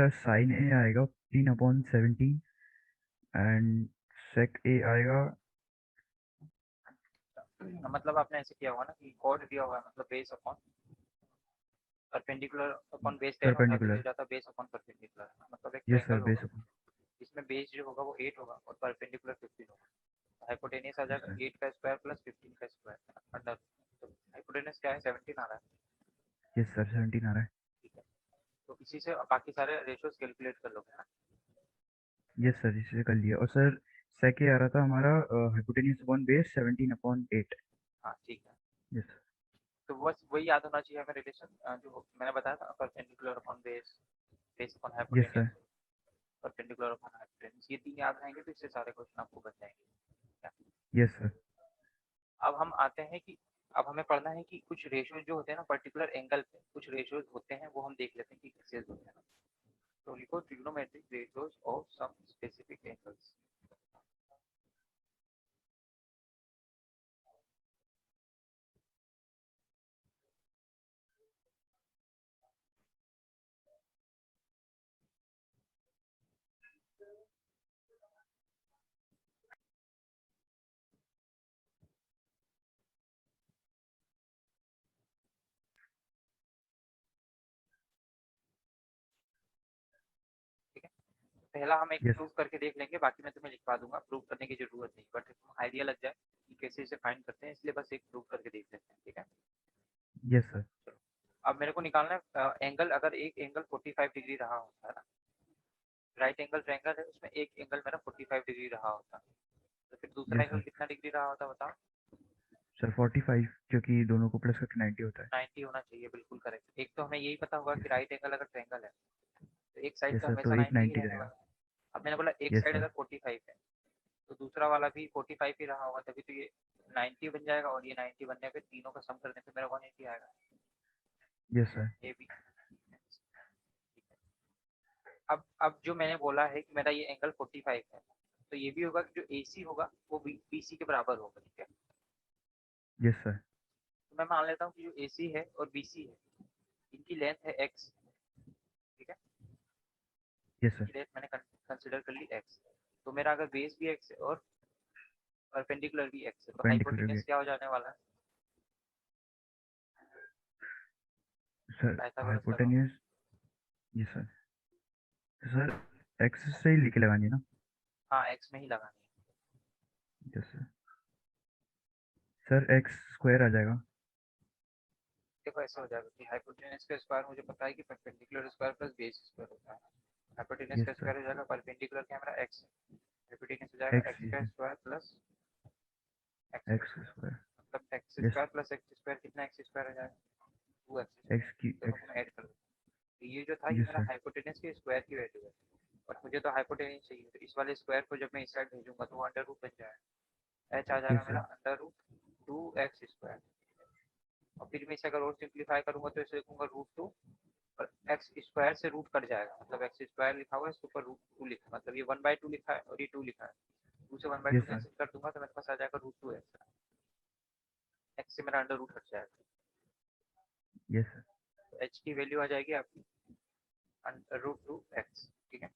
Sir sign ए आएगा 15/17 and सेक ए आएगा। मतलब आपने ऐसे किया होगा ना कि कॉर्ड दिया हुआ है, मतलब base upon perpendicular upon base 10 होता है तो ये हो परपेंडिकुलर। जाता है बेस अपॉन परपेंडिकुलर, मतलब एक यस सर, ट्रायंगल बेस होगा अपन। जिसमें बेस जो होगा वो 8 होगा और परपेंडिकुलर 15 होगा। हाइपोटेनियस आ यस जाएगा सर। 8 का स्क्वायर प्लस 15 का स्क्वायर अंडर, तो हाइपोटेनियस क्या है 17 आ रहा है। यस सर, 17 आ रहा है। ठीक है, तो इसी से बाकी सारे रेशियोज कैलकुलेट कर लोगे ना। यस सर, इसे कर लिया। और सर सेक ए आ रहा था हमारा हाइपोटेन्यूज अपॉन बेस 17/8। हाँ ठीक है, यस। तो बस वही याद होना चाहिए हमें रिलेशन जो मैंने बताया था, perpendicular upon base, base upon yes sir. Hypotenuse, perpendicular upon hypotenuse, ये तीन याद रहेंगे तो इससे सारे क्वेश्चन आपको बन जाएंगे। Yes sir. अब हम आते हैं कि अब हमें पढ़ना है कि कुछ रेशियोज जो होते हैं ना पर्टिकुलर एंगल पे कुछ रेशियोज होते हैं, वो हम देख लेते हैं कि कैसे होते हैं। तो लिखो trigonometric ratios of some specific angles. ठीक है, पहला हम एक यस। प्रूव करके देख लेंगे, बाकी मैं तुम्हें लिखवा दूंगा, प्रूव करने की जरूरत नहीं, बट आइडिया लग जाए कि कैसे इसे फाइंड करते हैं, इसलिए बस एक प्रूव करके देख लेते हैं। ठीक है, यस सर। चलो अब मेरे को निकालना है एंगल, अगर एक एंगल 45 डिग्री रहा होता है ना, राइट एंगल ट्रायंगल है उसमें एक एंगल मेरा 45 डिग्री रहा होता, तो फिर दूसरा यस एंगल सर। कितना डिग्री रहा होता बताओ। सर 45, क्योंकि दोनों को प्लस करके 90 होता है। 90 होना चाहिए, बिल्कुल करेक्ट। एक तो हमें यही पता होगा कि यस। राइट एंगल अगर ट्रायंगल है तो एक साइड यस तो सर, तो हमेशा एक 90 ही 90 रहने रहेगा। वाला है। अब मैंने बोला एक यस साइड सर। अगर 45 है तो दूसरा वाला भी 45 ही रहा होगा, तभी तो ये 90 बन जाएगा, और ये 90 बनने पे तीनों का सम करने पे मेरा 180 आएगा। Yes sir. A B. अब जो मैंने बोला है कि मेरा ये एंगल 45 है, तो ये भी होगा कि जो AC होगा वो BC के बराबर होगा। ठीक है, यस सर। तो मैं मान लेता हूँ कि जो AC है और BC है इनकी लेंथ है x। ठीक है, यस सर। इनकी लेंथ मैंने कंसिडर कर ली x, तो मेरा अगर बेस भी x है और परपेंडिकुलर भी x है, तो परपेंडिकुलर भी हाइपोटेनस है। क्या हो जाने वाला है, सर पाइथागोरस का law. Hypotenuse. Yes sir. Sir x से ही लिखे लगानी है ना। हाँ x में ही लगानी है। Yes sir. Sir X square आ जाएगा। देखो ऐसे हो जाएगा कि हाइपोटेनस का स्क्वायर मुझे पता है कि perpendicular square plus base square होता है, हाइपोटेनस यस का सर। स्क्वायर हो जाएगा परपेंडिकुलर क्या मेरा x है, हाइपोटेनस हो जाएगा एक्स x ही का है। Square plus x x square, square. मतलब x yes. Square plus x square कितना x स्क्वायर हो जाएगा, 2x एक्स की स्क्वायर, दोनों को एक्स। मैं ऐड कर दूँ। तो ये जो था ये यस मेरा सर। हाइपोटेनस के स्क्वायर की वैल्यू है, और मुझे तो हाइपोटेनस चाहिए, तो इस वाले स्क्वायर को जब मैं इस साइड भेजूंगा तो वो अंडर रूट बन जाएगा, h आ यस जाएगा मेरा sir. Under root 2x square, और फिर मैं इसे अगर और सिंप्लीफाई करूंगा तो इसे लिखूंगा रूट 2, और एक्स स्क्वायर से रूट कट जाएगा, मतलब एक्स स्क्वायर लिखा हुआ है इसके ऊपर रूट 2 लिखा, मतलब ये 1/2 लिखा है और ये 2 लिखा है, 2 से 1/2 यस सर। कैंसिल कर दूंगा तो मेरे पास आ जाएगा रूट 2 एक्स, एक्स से मेरा अंडर रूट हट जाएगा, यस सर। तो एच की वैल्यू आ जाएगी आपकी अंडर रूट 2 एक्स। ठीक है,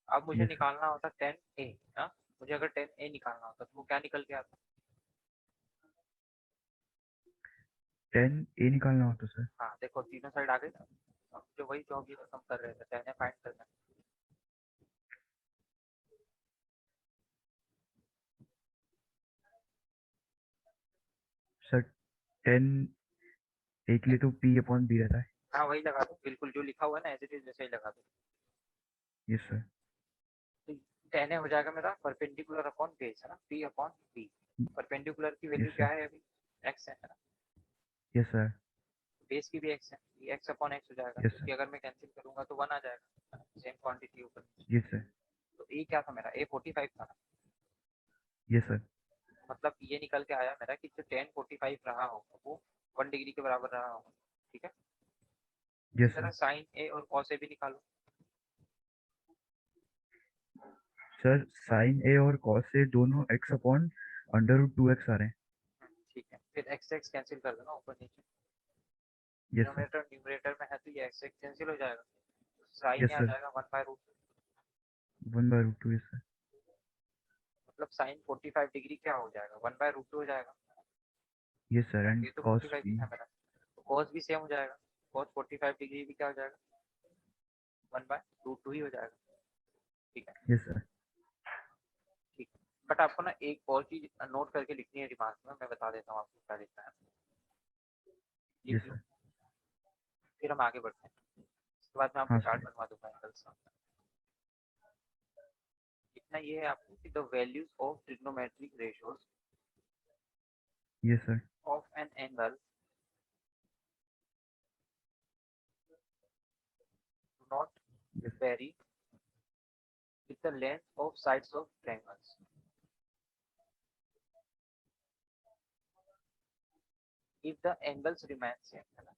अब मुझे यस सर। निकालना होता 10a। हाँ, मुझे अगर 10a निकालना होता तो वो क्या निकल के आता। 10 ए निकालना हो तो सर। हाँ देखो तीनों साइड आ गई ना, अब जो वही जो अभी हम कर रहे थे 10a फाइंड करना है। सर 10 ए के लिए तो P/B रहता है। हाँ वही लगा दो, बिल्कुल जो लिखा हुआ है ना एज इट इज वैसे ही लगा दो। Yes sir. तो 10a हो जाएगा मेरा परपेंडिकुलर अपॉन बेस है ना, P/B। परपेंडिकुलर की वैल्यू यस क्या सर। है अभी, x है ना, यस सर। बेस की भी x है, ये x अपॉन x हो जाएगा, यस क्योंकि सर। अगर मैं कैंसिल करूंगा तो 1 आ जाएगा, सेम क्वांटिटी ऊपर नीचे। Yes sir. तो a क्या था मेरा, a 45 था ना, यस सर। मतलब ये निकल के आया मेरा कि जो 10 45 रहा होगा वो 1 डिग्री के बराबर रहा होगा। ठीक है, इसी यस तरह सर। साइन ए और कॉस ए भी निकालो। सर साइन ए और कॉस ए दोनों x/√2x आ रहे हैं। ठीक है, फिर एक्स एक्स कैंसिल कर देना ऊपर नीचे, यस सर। डिनोमिनेटर न्यूमरेटर में है तो ये एक्स एक्स कैंसिल हो जाएगा, साइन यस ये आ सर, जाएगा 1/√2। 1/√2 यस सर। मतलब साइन 45 डिग्री क्या हो जाएगा, 1/√2 हो जाएगा। यस सर, एंड ये तो कॉस 45 भी। दिखा मेरा, तो कॉस भी सेम हो जाएगा। कॉस 45 डिग्री भी क्या हो जाएगा, 1/√2 ही हो जाएगा। ठीक है, यस सर। ठीक है। बट आपको ना एक और चीज नोट करके लिखनी है दिमाग में, मैं बता देता हूँ आपको क्या लिखना है। लिख यस लो, सर। फिर हम आगे बढ़ते हैं। उसके बाद मैं आपको हाँ चार्ट सर। बनवा दूंगा एंगल्स का। लिखना ये है आपको कि the values of trigonometric ratios yes sir. Of an angle do not yes. vary with the length of sides of triangles if the angles remain same, है ना।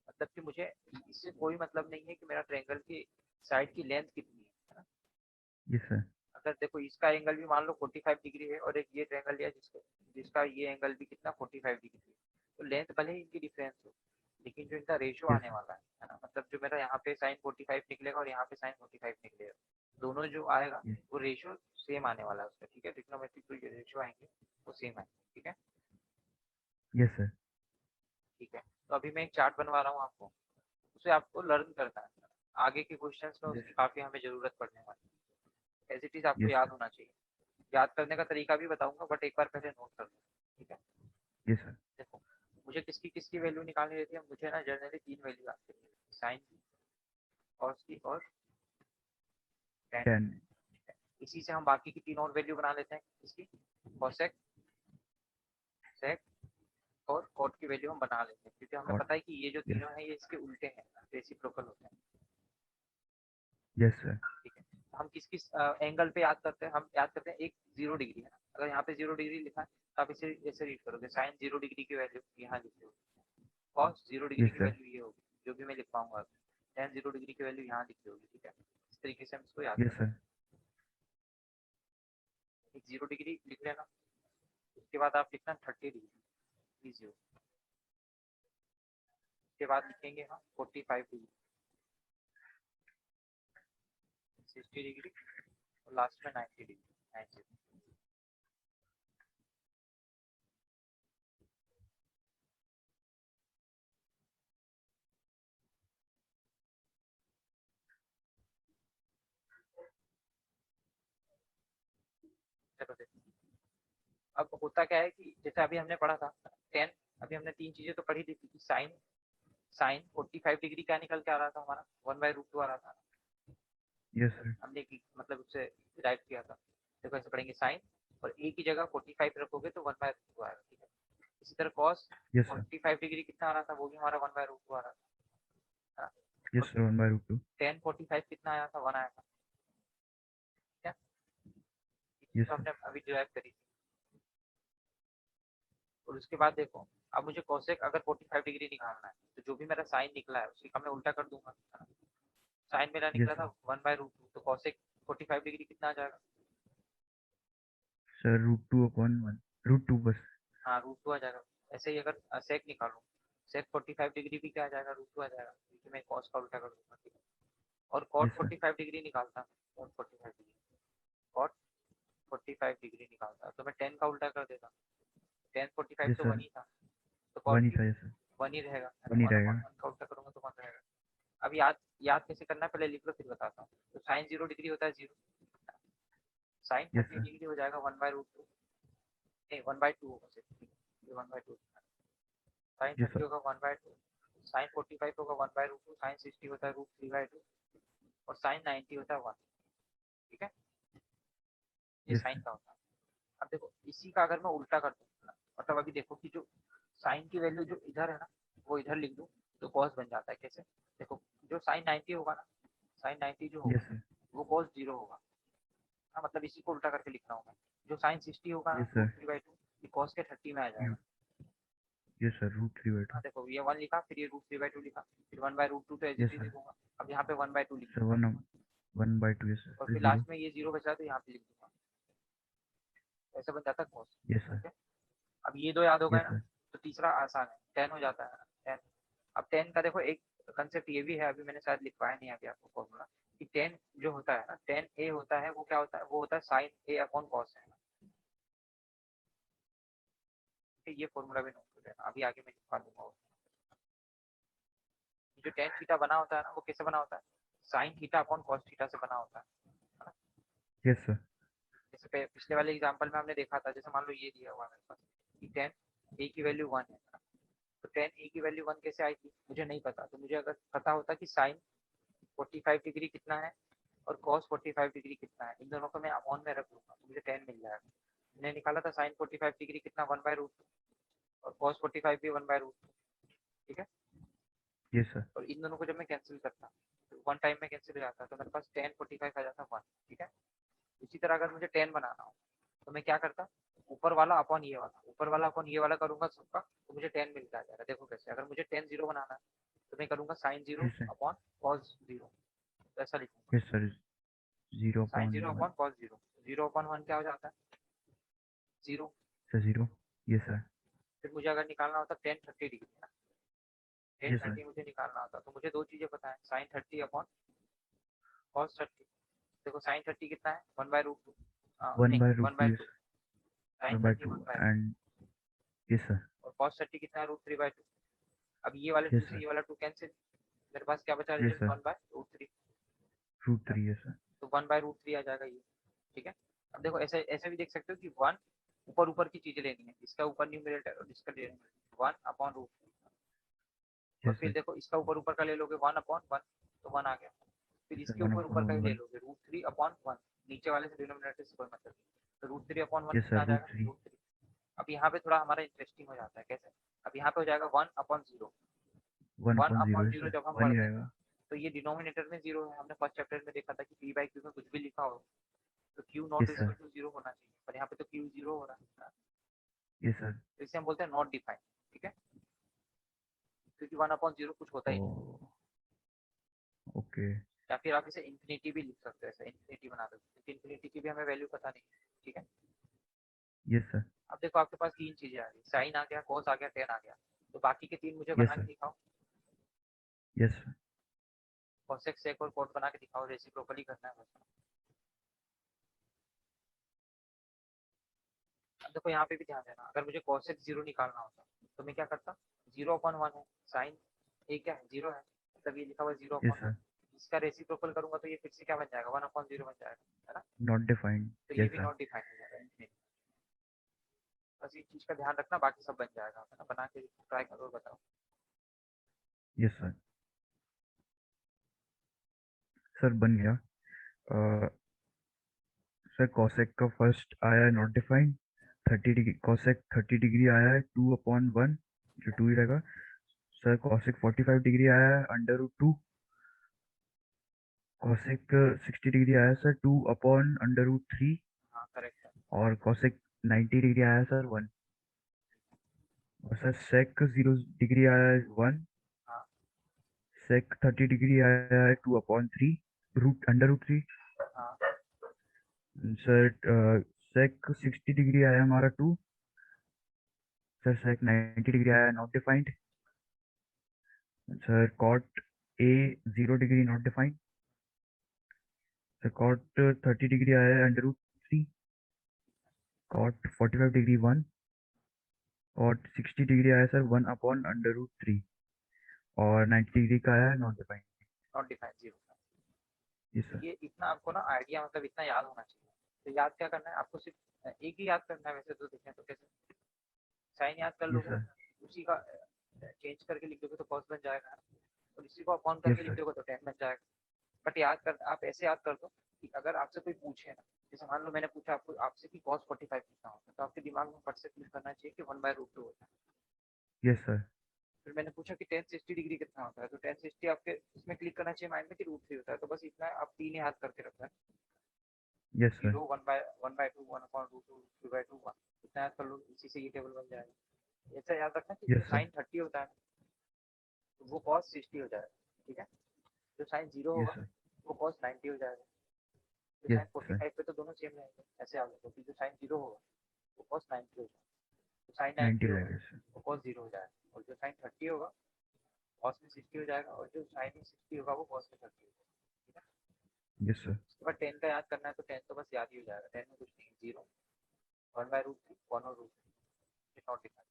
मतलब कि मुझे इससे कोई मतलब नहीं है कि मेरा ट्रायंगल की साइड की लेंथ कितनी है ना। Yes sir. अगर देखो इसका एंगल भी मान लो 45 डिग्री है और एक ये ट्रायंगल लिया जिसका जिसका ये एंगल भी कितना 45 डिग्री है, तो लेंथ भले ही इनकी डिफरेंस हो, लेकिन जो इनका रेशियो यस आने सर। वाला है ना, मतलब जो मेरा यहाँ पे साइन 45 निकलेगा और यहाँ पे साइन 45 निकलेगा, दोनों जो आएगा वो रेशियो सेम आने वाला है उसका। ठीक है, ट्रिग्नोमेट्रिक जो रेशियो आएंगे वो सेम आएंगे। ठीक है, यस सर। ठीक है। तो अभी मैं एक चार्ट बनवा रहा हूँ आपको, उसे आपको लर्न करना है। आगे के क्वेश्चंस में यस। उसकी काफी हमें जरूरत पड़ने वाली है। एज इट इज आपको यस याद सर। होना चाहिए। याद करने का तरीका भी बताऊंगा, बट एक बार पहले नोट कर लो। ठीक है, यस सर। देखो मुझे किसकी किसकी वैल्यू निकालनी रहती है, मुझे ना जनरली 3 वैल्यू आती है, साइन की, कॉस की और tan की। 10। इसी से हम बाकी की 3 और वैल्यू बना लेते हैं, इसकी कॉसेक, सेक और कॉट की वैल्यू हम बना लेते हैं, क्योंकि हमें कॉट। पता है कि ये जो यस। तीनों हैं ये इसके उल्टे हैं, रेसिप्रोकल होते हैं। Yes sir. ठीक है, तो हम किस किस एंगल पे याद करते हैं, हम याद करते हैं एक 0 डिग्री है ना। अगर यहाँ पे 0 डिग्री लिखा है तो आप इसे ऐसे रीड करोगे, साइन 0 डिग्री की वैल्यू यहाँ लिखी होगी, कॉस 0 डिग्री यस की सर। वैल्यू ये होगी जो भी मैं लिख पाऊंगा, टेन 0 डिग्री की वैल्यू यहाँ लिखी होगी। ठीक है, इस तरीके से हम इसको याद यस करते सर। हैं। एक 0 डिग्री लिख लेना, उसके बाद आप लिखना 30 डिग्री, इजी हो। उसके बाद लिखेंगे हम 45 डिग्री, 60 डिग्री और लास्ट में 90 डिग्री, 90। चलो देखो, अब होता क्या है कि जैसे अभी हमने पढ़ा था 10, अभी हमने 3 चीजें तो पढ़ी थी कि साइन साइन 45 डिग्री क्या निकल के आ रहा था हमारा, 1/√2 आ रहा था। Yes sir. हमने मतलब उससे डिराइव किया था। देखो ऐसे पढ़ेंगे, साइन और ए की जगह 45 रखोगे तो 1/√2 आएगा। ठीक है, इसी तरह कॉस यस सर। 45 डिग्री कितना आ रहा था, वो भी हमारा 1/√2 आ रहा था। यस और सर, 1/√2। टेन 45 कितना आया था, 1 आया था। ठीक है, ये चीज यस तो सर। हमने अभी डिराइव करी थी। और उसके बाद देखो, अब मुझे कोसेक अगर 45 डिग्री निकालना है, तो जो भी मेरा साइन निकला है उसकी का मैं उल्टा कर दूंगा। साइन मेरा यस निकला था सर। 1/√2, तो कोसेक 45 डिग्री कितना आ जाएगा, सर √2/1, √2 बस। हाँ √2 आ जाएगा। ऐसे ही अगर सेक निकालूं, सेक 45 डिग्री भी क्या आ जाएगा, √2 आ जाएगा, क्योंकि मैं कॉस का उल्टा कर दूंगा। ठीक है, और कॉट यस सर। 45 डिग्री निकालता, कॉट 45 डिग्री, कॉट 45 डिग्री निकालता तो मैं 10 का उल्टा कर देता। 10 45 यस तो सर, 1 ही था, तो कॉट 1 ही भी था। यस सर, 1 ही रहेगा, है ना। 1 ही 1 रहेगा। 1 का उल्टा करूंगा तो 1 रहेगा। अब याद याद कैसे करना है, पहले लिख लो फिर बताता हूँ। तो साइन 0 डिग्री होता है 0, साइन यस 30 सर। डिग्री हो जाएगा 1/√2, नहीं 1/2 होगा सिर्फ, ये 1/2, साइन यस 30 सर। होगा 1/2, साइन 45 होगा 1/√2, साइन 60 होता है √3/2 और साइन 90 होता है 1। ठीक है, ये यस साइन सर। का होता है। अब देखो इसी का अगर मैं उल्टा कर दूँ, मतलब अभी देखो कि जो साइन की वैल्यू जो इधर है ना, वो इधर लिख दूँ तो कॉस बन जाता है। कैसे, देखो जो साइन 90 होगा ना, साइन 90 जो होगा यस सर। वो कॉस 0 होगा। हाँ, मतलब इसी को उल्टा करके लिख रहा हूँ मैं। जो साइन 60 होगा ना, यस सर। √3/2, ये कॉस के 30 में आ जाएगा। Yes sir, √3/2। हाँ देखो, ये 1 लिखा, फिर ये √3/2 लिखा, फिर 1/√2 तो as yes it is sir. लिखूंगा। अब यहाँ पे 1/2 लिख सर दूंगा 1/2। यस सर, और फिर फिर 0। लास्ट में ये 0 बचा तो यहाँ पे लिख दूंगा। ऐसे बन जाता है कॉस। Yes sir. ठीक है, अब ये दो याद हो गए यस ना, सर। तो तीसरा आसान है, 10 हो जाता है ना, 10। अब 10 का देखो एक कंसेप्ट ये भी है, अभी मैंने शायद लिखवाया नहीं अभी आपको फॉर्मूला, कि टेन जो होता है ना, टेन ए होता है वो क्या होता है, वो होता है साइन ए अपॉन कॉस है। ये फॉर्मूला भी नोट कर लेना, अभी आगे मैं लिखवा दूंगा। जो टेन थीटा बना होता है ना, वो कैसे बना होता है, sine theta upon cos theta से बना होता है। Yes sir. जैसे पिछले वाले एग्जांपल में हमने देखा था, जैसे मान लो ये दिया हुआ है मेरे पास कि टेन ए की वैल्यू 1 है, तो टेन ए की वैल्यू 1 कैसे आई थी, मुझे नहीं पता। तो मुझे अगर पता होता कि साइन 45 डिग्री कितना है और कॉस 45 डिग्री कितना है, इन दोनों को मैं अपॉन में रख लूंगा तो मुझे 10 मिल जाएगा। मैंने निकाला था साइन 45 डिग्री कितना, 1/√2, और कॉस 45 भी 1/√2। ठीक है, यस सर। और इन दोनों को जब मैं कैंसिल करता तो वन टाइम में कैंसिल हो जाता, तो मेरे पास 10 45 आ जाता 1। ठीक है, इसी तरह अगर मुझे 10 बनाना हो तो मैं क्या करता, ऊपर वाला अपॉन ये वाला, ऊपर वाला अपॉन ये वाला करूंगा सबका, तो मुझे 10 मिल जाएगा। देखो कैसे, अगर मुझे 10 जीरो बनाना है तो मैं करूंगा sine zero yes sir. Upon cos zero, ऐसा लिखूंगा। Yes sir. Zero sine upon zero one. Upon cos zero, zero upon one क्या हो जाता है, zero. Sir zero. Yes sir. फिर मुझे अगर निकालना होता 10 30 degree, ten yes sir. Thirty मुझे निकालना होता, तो मुझे दो चीजें पता है, साइन 30 अपॉन कॉस 30। देखो साइन 30 कितना है, 1/√2, वन नहीं by root one two. By yes. Two sine one by 30 two 1/2, and. Yes sir. और कॉस 30 कितना है, √3/2। अब ये वाले टू यस से सर। ये वाला टू कैंसिल, मेरे पास क्या बचा yes result, sir. 1/√3। Root three. Yes sir. तो 1/√3 आ जाएगा ये। ठीक है, अब देखो ऐसे ऐसे भी देख सकते हो कि वन ऊपर ऊपर की चीजें लेनी है, इसका ऊपर न्यूमरेटर और इसका डिनोमिनेटर, 1/√3। और यस फिर सर। देखो इसका ऊपर ऊपर का ले लोगे 1/1, तो 1 आ गया। फिर यस सर। इसके वन ऊपर अपॉन ऊपर का ही ले वन। लोगे, √3/1, नीचे वाले से डिनोमिनेटर से कोई मतलब नहीं, तो √3/1 यस कितना सर। आ रूट जाएगा, थ्री। √3। अब यहाँ पे थोड़ा हमारा इंटरेस्टिंग हो जाता है, कैसे, अब यहाँ पे हो जाएगा 1/0। One one upon zero. Upon yes zero sir. जब हम वन ही पढ़ते हैं रहेगा। तो ये डिनोमिनेटर में जीरो है, हमने फर्स्ट चैप्टर में देखा था कि p/q में कुछ भी लिखा हो तो q naught yes equal sir. To zero होना चाहिए, पर यहाँ पे तो q जीरो हो रहा है, यस सर। तो इसे हम बोलते हैं नॉट डिफाइंड। ठीक है, क्योंकि 1/0 कुछ होता ओ। ही नहीं। ओके। या फिर आप इसे इन्फिनिटी भी लिख सकते हो, ऐसा इन्फिनिटी बना दो, क्योंकि इन्फिनिटी की भी हमें वैल्यू पता नहीं। ठीक है, यस सर। अब देखो आपके पास तीन चीजें आ गई, साइन आ गया, कॉस आ गया, टेन आ गया, तो बाकी के तीन मुझे यस बना के सर। दिखाओ। Yes sir. कॉसेक सेक और कॉट बना के दिखाओ, रेसिप्रोकली करना है बस। अब देखो यहाँ पे भी ध्यान देना, अगर मुझे कॉसेक जीरो निकालना होता तो मैं क्या करता, 0/1 है, साइन ए क्या है, जीरो है, मतलब ये लिखा हुआ यस 0/1। सर। इसका रेसिप्रोकल करूंगा तो ये फिर से क्या बन जाएगा, 1/0 बन जाएगा, है ना। Not defined. तो ये यस भी सर। नॉट डिफाइंड हो जाएगा infinity। बस इस चीज का ध्यान रखना, बाकी सब बन जाएगा, है ना। बना के ट्राई करो, बताओ। Yes sir. सर बन गया। सर कॉसेक का फर्स्ट आया है not defined. 30 degree cosec 30 degree आया है 2/1, जो 2 ही रहेगा। सर कॉसेक 45 डिग्री आया है √2। कॉसेक 60 डिग्री आया है सर 2/√3। हाँ करेक्ट है। और कॉसेक 90 डिग्री आया है सर 1। और सर सेक 0 डिग्री आया है 1। हाँ सेक 30 डिग्री आया है 2/3, √3। हाँ सर सेक 60 डिग्री आया है हमारा 2। सर सेक 90 डिग्री आया है not defined. Sir cot A 0 degree not defined. Sir cot 30 degree आया है √3। Cot 45 degree 1। कॉट 60 डिग्री आया है सर 1/√3। और 90 डिग्री का आया है not defined. Not defined zero. जी तो सर। ये इतना आपको ना आइडिया, मतलब इतना याद होना चाहिए। तो याद क्या करना है आपको, सिर्फ एक ही याद करना है, वैसे तो देखें तो कैसे, साइन याद कर यस लोगे, सर। उसी का चेंज करके लिख दोगे तो कॉस बन जाएगा, और इसी को अपॉन यस करके लिख सर। दोगे तो टेन बन जाएगा। बट याद कर, आप ऐसे याद कर दो कि अगर आपसे कोई पूछे ना, जैसे मान लो मैंने पूछा आपको, आपसे कि cos 45 कितना होता है, तो आपके दिमाग में फट से क्लिक करना चाहिए कि 1/√2 होता है। Yes sir. फिर मैंने पूछा कि टेन 60 डिग्री कितना होता है, तो टेन 60 आपके इसमें क्लिक करना चाहिए माइंड में कि √3 होता है। तो बस इतना आप तीन याद करके रखना है, यस सर। 0 1/2 1/√2 3/2 1, इतना याद कर लो, इसी से ये टेबल बन जाएगा। ऐसा याद रखना कि जो यस सर। साइन 30 होता है तो वो cos 60 हो जाएगा। ठीक है, जो साइन जीरो यस होगा सर। वो cos 90 हो जाएगा। जो यस साइन सर। 45 पे तो दोनों सेम रहेंगे, ऐसे आ जाएगा कि जो साइन जीरो होगा वो cos 90 हो जाएगा, जो साइन 90 90 होगा रहेगा सर। वो cos 0 हो जाएगा, और जो साइन 30 होगा कॉस में 60 हो जाएगा और जो साइन में 60 होगा वो कॉस में 30 होगा, ठीक है। Yes sir. उसके बाद 10 का याद करना है तो 10 तो बस याद ही हो जाएगा, 10 में कुछ नहीं, 0 1/√3 1/√3 नॉट डिफाइंड।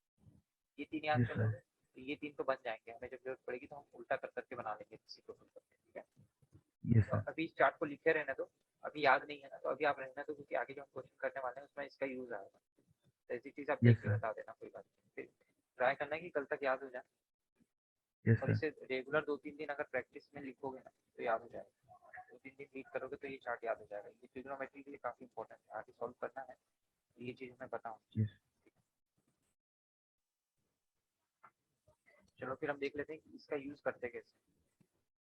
ये 3 याद यस कर सर। लोगे तो ये 3 तो बन जाएंगे, हमें जब जरूरत पड़ेगी तो हम उल्टा कर करके बना लेंगे किसी को करके, ठीक है। यस तो सर। अभी इस चार्ट को लिखे रहने दो, अभी याद नहीं है ना तो अभी आप रहने दो, क्योंकि आगे जो हम क्वेश्चन करने वाले हैं उसमें इसका यूज आएगा, तो ऐसी चीज आप यस देख के सर। बता देना, कोई बात नहीं। फिर ट्राई करना है कि कल तक याद हो जाए, यस और सर। इसे रेगुलर 2-3 दिन अगर प्रैक्टिस में लिखोगे ना तो याद हो जाएगा, 2-3 दिन रीड करोगे तो ये चार्ट याद हो जाएगा। ये ट्रिग्नोमेट्री के लिए काफी इंपॉर्टेंट है, आगे सॉल्व करना है तो ये चीज हमें पता होनी चाहिए। यस। चलो फिर हम देख लेते हैं कि इसका यूज करते कैसे।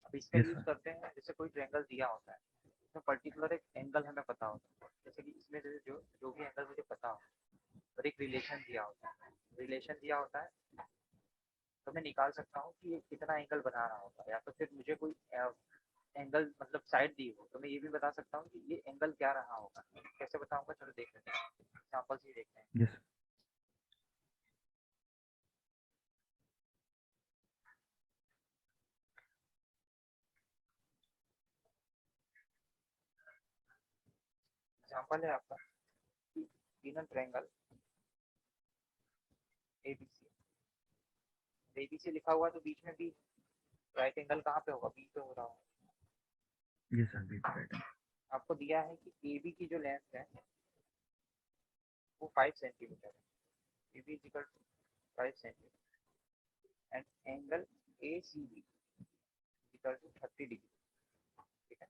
अब इसका यस यूज सर। करते हैं, जैसे कोई ट्रायंगल दिया होता है, इसमें पर्टिकुलर एक एंगल हमें पता होता है, जैसे कि इसमें से जो जो भी एंगल मुझे पता हो और एक रिलेशन दिया होता है, रिलेशन दिया होता है तो मैं निकाल सकता हूँ कि ये कितना एंगल बना रहा होगा, या तो फिर मुझे कोई एंगल मतलब साइड दी हो तो मैं ये भी बता सकता हूँ कि ये एंगल क्या रहा होगा। कैसे बताऊंगा, चलो देख लेते हैं, एग्जाम्पल से ही देखते हैं। यस। एग्जाम्पल है आपका गिवन ट्रायंगल एबीसी, एबीसी लिखा हुआ तो बीच में भी राइट एंगल कहाँ पे होगा, बी पे हो रहा होगा। Yes sir. B right. आपको दिया है कि ए बी की जो लेंथ है वो 5 सेंटीमीटर है, A B is equal to 5 centimetre and angle A C B equal to 30 degree, ठीक है।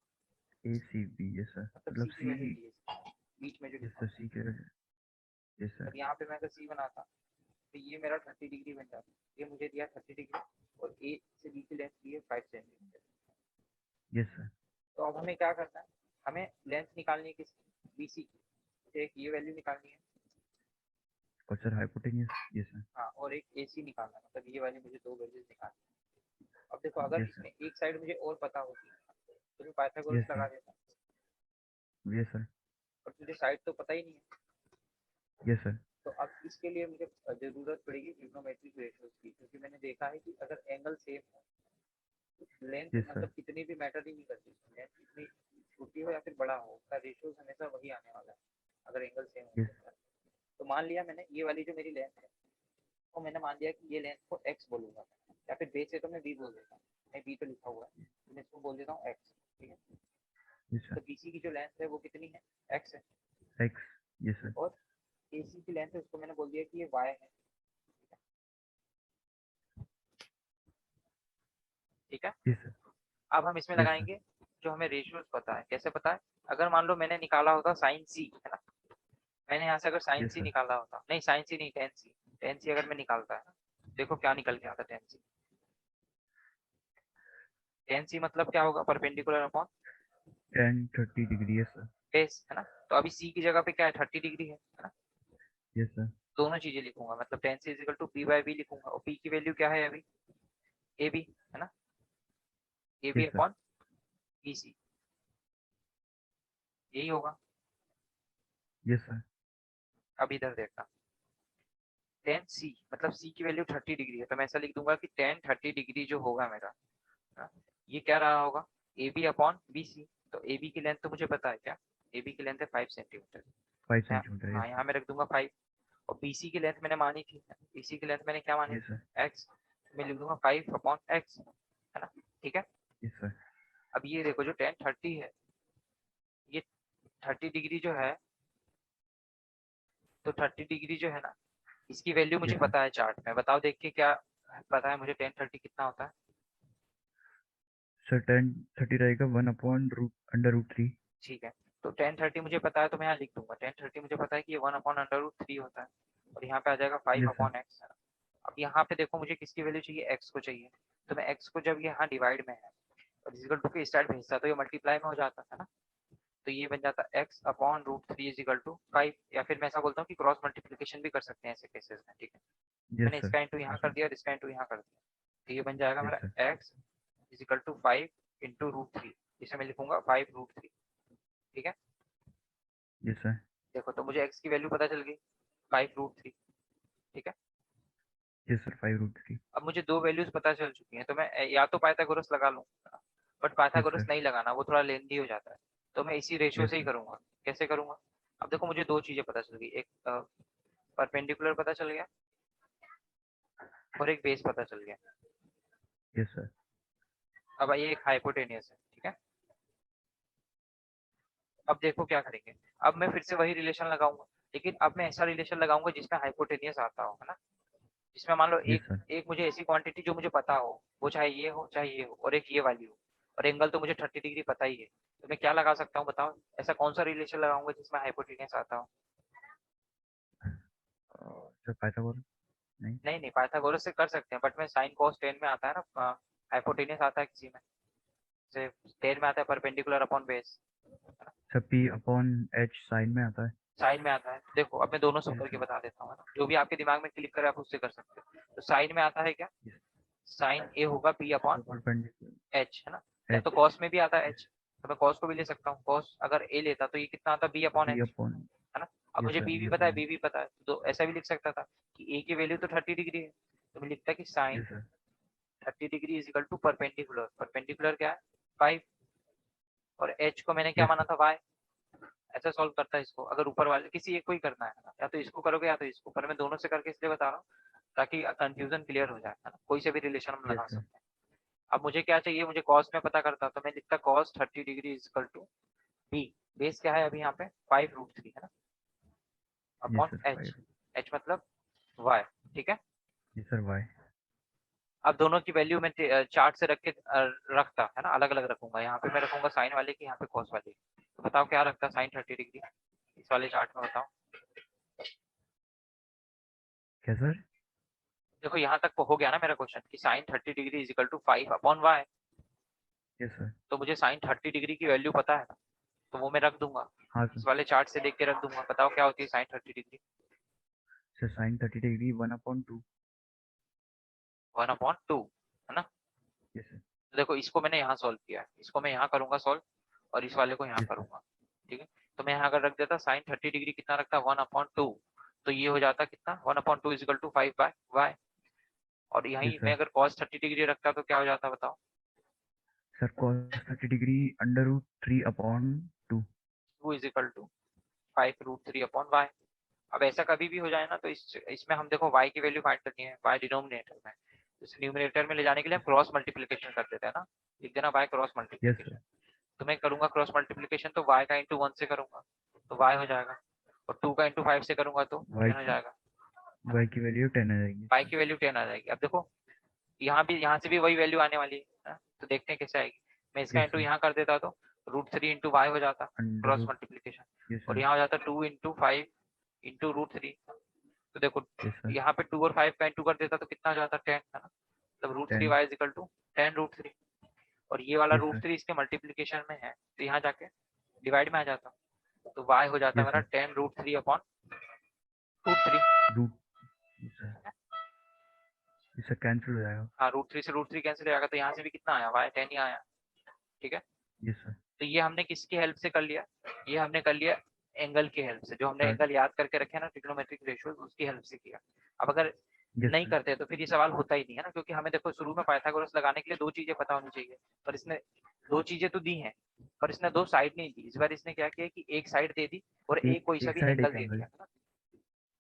A C B. Yes sir, मतलब मतलब सी की सी। वैल्यू दी है बीच में जो यस लिखा सर, हुआ सी के। यस है। सर। अब यहाँ पे मैं अगर सी बनाता तो ये मेरा 30 डिग्री बन जाता, ये मुझे दिया 30 डिग्री और ए से बी की लेंथ दी है 5 सेंटीमीटर। Yes sir. तो अब हमें क्या करना है, हमें लेंथ निकालनी है किसकी, बी सी की, मुझे एक ये वैल्यू निकालनी है, और सर हाइपोटेन्यूज। Yes sir. हाँ, और एक ए सी निकालना है, मतलब ये वाली मुझे दो वैल्यूज निकालनी है। अब देखो अगर यस सर। इसमें एक साइड मुझे और पता होती तो मैं पाइथागोरस यस लगा सर। देता, यस सर। और मुझे साइड तो पता ही नहीं है। Yes sir. तो अब इसके लिए मुझे जरूरत पड़ेगी ट्रिग्नोमेट्रिक रेशियोज की, क्योंकि मैंने देखा है कि अगर एंगल सेम है तो लेंथ यस सर। मतलब कितनी भी मैटर ही नहीं करती, लेंथ कितनी छोटी हो या फिर बड़ा हो उसका रेशियोज हमेशा वही आने वाला है अगर एंगल सेम यस। हो। तो मान लिया मैंने ये वाली जो मेरी लेंथ है तो मैंने मान लिया कि ये लेंथ को एक्स बोलूंगा, या फिर बेस है तो मैं बी बोल देता हूँ, मैं बी तो लिखा हुआ है तो मैं इसको बोल देता हूँ एक्स, ठीक है। यस तो सर। बीसी की जो लेंथ है वो कितनी है, एक्स है, एक्स। Yes sir. और एसी की लेंथ है उसको मैंने बोल दिया कि ये वाई है, ठीक है। Yes sir. अब हम इसमें यस सर। लगाएंगे जो हमें रेशियोज पता है। कैसे पता है, अगर मान लो मैंने निकाला होता साइन सी, है ना, मैंने यहाँ से अगर साइन यस सी सर। निकाला होता, नहीं साइन सी नहीं, टेन सी, टेन सी अगर मैं निकालता है ना, देखो क्या निकल के आता, टेन सी, टेन सी मतलब क्या होगा, perpendicular upon 10 30 degree. Yes sir. Base, है ना। तो अभी सी की जगह पे क्या है, 30 डिग्री है ना। Yes sir. दोनों चीजें लिखूंगा, मतलब tan C is equal to P by B लिखूंगा, और पी की वैल्यू क्या है अभी, ए बी, है ना, A B yes sir. Upon B C, यही होगा। Yes sir. अब इधर देखना, टेन सी मतलब सी की वैल्यू 30 डिग्री है, तो मैं ऐसा लिख दूंगा कि टेन 30 डिग्री जो होगा मेरा, हाँ, ये क्या रहा होगा, A B upon B C. तो ए बी की लेंथ तो मुझे पता है क्या, ए बी की लेंथ है 5 सेंटीमीटर, 5 सेंटीमीटर। हाँ यस यहाँ सर। मैं रख दूंगा 5, और बी सी की लेंथ मैंने मानी थी, बी सी की लेंथ मैंने क्या मानी यस थी, सर। एक्स, मैं लिख दूंगा 5/x, है ना, ठीक है। Yes sir. अब ये देखो जो टेन 30 है, ये 30 डिग्री जो है, तो 30 डिग्री जो है ना, इसकी वैल्यू मुझे यस सर। पता है चार्ट में, बताओ देख के क्या पता है मुझे, टेन 30 कितना होता है। सर 10 30 रहेगा 1/√3। ठीक है, तो टेन 30 मुझे पता है तो मैं यहाँ लिख दूंगा, टेन 30 मुझे पता है कि ये 1/√3 होता है, और यहाँ पे आ जाएगा five yes sir. Upon x अब यहाँ पे देखो मुझे किसकी वैल्यू चाहिए, एक्स को चाहिए, तो मैं एक्स को जब यहाँ डिवाइड में है और इजिकल टू के स्टार्ट भेजता तो ये मल्टीप्लाई में हो जाता है ना, तो ये बन जाता x/√3 इजिकल टू 5, या फिर मैं ऐसा बोलता हूँ कि क्रॉस मल्टीप्लिकेशन भी कर सकते हैं ऐसे केसेस में, ठीक है। यस मैंने सर। इसका इंटू यहाँ कर उसमें। दिया और इसका इंटू यहाँ कर दिया, तो ये बन जाएगा यस मेरा सर। x इजिकल टू 5/√3, जिसे मैं लिखूंगा 5√3, ठीक है। Yes sir. देखो तो मुझे x की वैल्यू पता चल गई 5√3, ठीक है। yes sir 5 √3 अब मुझे दो वैल्यूज पता चल चुकी हैं, तो मैं या तो पाइथागोरस लगा लूंगा, बट yes पाइथागोरस sir नहीं लगाना, वो थोड़ा लेंदी हो जाता है, तो मैं इसी रेशियो yes से ही sir करूंगा। कैसे करूंगा? अब देखो मुझे दो चीजें पता चल गई, एक परपेंडिकुलर पता चल गया और एक बेस पता चल गया। yes sir अब ये एक हाइपोटेनियस है, ठीक है। अब देखो क्या करेंगे, अब मैं फिर से वही रिलेशन लगाऊंगा, लेकिन अब मैं ऐसा रिलेशन लगाऊंगा जिसमें हाइपोटेनियस आता हो, है ना। जिसमें मान लो yes एक sir एक मुझे ऐसी क्वांटिटी जो मुझे पता हो, वो चाहे ये हो और एक ये वाली हो, और एंगल तो मुझे 30 डिग्री पता ही है, तो मैं क्या लगा सकता हूँ बताओ? ऐसा कौन सा रिलेशन लगाऊंगा जिसमें हाइपोटेनियस आता हो? सर पाइथागोरस नहीं नहीं नहीं, पाइथागोरस से कर सकते हैं, बट मैं साइन कॉस टेन में आता है ना, हाइपोटेनियस आता है किसी में से, टेन में आता है perpendicular upon base, sir P upon H sine में आता है साइन में आता है। देखो अब मैं दोनों से yes करके sir बता देता हूँ, है ना, जो भी आपके दिमाग में क्लिक करे आप उससे कर सकते हो। तो साइन में आता है क्या? yes साइन ए होगा पी अपॉन परपेंडिकुलर एच, है ना। या तो H कॉस में भी आता है yes एच, तो मैं कॉस को भी ले सकता हूँ, कॉस अगर ए लेता तो ये कितना आता? B upon B H, upon है ना। अब yes मुझे sir बी भी B पता है, अपॉन बी भी पता है, तो ऐसा भी लिख सकता था कि ए की वैल्यू तो 30 डिग्री है, तो मैं लिखता कि sine yes sir 30 degree is equal to perpendicular, perpendicular क्या है? 5, और एच को मैंने क्या yes माना sir था? वाई। ऐसा सॉल्व करता है इसको, अगर ऊपर वाले किसी एक को ही करना है ना, या तो इसको करोगे या तो इसको, पर मैं दोनों से करके इसलिए बता रहा हूँ ताकि कंफ्यूजन क्लियर हो जाए, है ना, कोई से भी रिलेशन हम yes लगा sir सकते हैं। अब मुझे क्या चाहिए? मुझे कॉस में पता करता, तो मैं लिखता cos 30 degree is equal to B, base क्या है अभी यहाँ पे? 5 √3, है ना, yes upon sir H, 5 H मतलब वाई, ठीक है। yes sir Y अब दोनों की वैल्यू मैं चार्ट से रख के रखता, है ना, अलग अलग रखूंगा, यहाँ पे मैं रखूंगा साइन वाले की, यहाँ पे कॉस वाले की। तो बताओ क्या रखता साइन 30 डिग्री इस वाले चार्ट में, बताओ। क्या सर देखो यहाँ तक हो गया ना मेरा क्वेश्चन कि sine 30 degree is equal to 5/y, yes sir तो मुझे साइन 30 डिग्री की वैल्यू पता है ना, तो वो मैं रख दूंगा, हाँ इस सर वाले चार्ट से देख के रख दूंगा। बताओ क्या होती है sine 30 degree? Sir sine 30 degree 1/2 1/2, है ना। yes sir तो देखो इसको मैंने यहाँ सॉल्व किया है, इसको मैं यहाँ करूंगा सॉल्व, और इस वाले को यहाँ yes sir करूंगा, ठीक है। तो मैं यहाँ अगर रख देता साइन 30 डिग्री कितना रखता? 1/2, तो ये हो जाता कितना? 1/2 इज इक्वल टू 5/y, और yes यहीं मैं sir अगर cos 30 डिग्री रखता तो क्या हो जाता बताओ? Sir cos 30 degree √3/2 2 is equal to 5√3/y। अब ऐसा कभी भी हो जाए ना, तो इसमें हम देखो y की वैल्यू फाइंड करनी है, y डिनोमिनेटर में, इस न्यूमिनेटर में ले जाने के लिए हम क्रॉस मल्टीप्लिकेशन कर देते हैं ना, लिख देना y cross yes sir multiplication. तो मैं करूंगा क्रॉस मल्टीप्लिकेशन, तो y का इंटू 1 से करूंगा तो y हो जाएगा, और 2 का इंटू 5 से करूंगा तो y 10 हो जाएगा, है ना। y की वैल्यू 10 आ जाएगी y सर की वैल्यू 10 आ जाएगी। अब देखो यहाँ से भी वही वैल्यू आने वाली है ना? तो देखते हैं कैसे आएगी। मैं इसका yes इंटू sir यहाँ कर देता तो √3 इंटू वाई हो जाता, under cross root multiplication, yes और sir यहाँ हो जाता 2 इंटू 5 इंटू √3। तो देखो yes sir यहाँ पे 2 और 5 का इंटू कर देता तो कितना हो जाता? 10, है ना। मतलब √3 10 वाई इज इक्वल टू 10 √3, और ये वाला yes sir √3 इसके मल्टीप्लिकेशन में है, तो यहाँ जाके डिवाइड में आ जाता, तो वाई हो जाता yes मेरा sir 10 √3/√3। रूट yes sir इससे कैंसिल हो जाएगा हाँ, √3 से √3 कैंसिल हो जाएगा, तो यहाँ से भी कितना आया? वाई 10 ही आया, ठीक है। yes sir तो ये हमने किसकी हेल्प से कर लिया? ये हमने कर लिया एंगल की हेल्प से, जो हमने चार्ट एंगल याद करके रखे ना ट्रिग्नोमेट्रिक रेशियोज, उसकी हेल्प से किया। अब अगर yes नहीं sir करते तो फिर ये सवाल होता ही नहीं, है ना, क्योंकि हमें देखो शुरू में पाइथागोरस लगाने के लिए दो चीजें पता होनी चाहिए, पर इसने दो चीजें तो दी हैं, पर इसने दो साइड नहीं दी। इस बार इसने क्या किया कि एक साइड दे दी और एक कोई सा एक भी साइड एंगल एक दे एंगल दिया, है ना।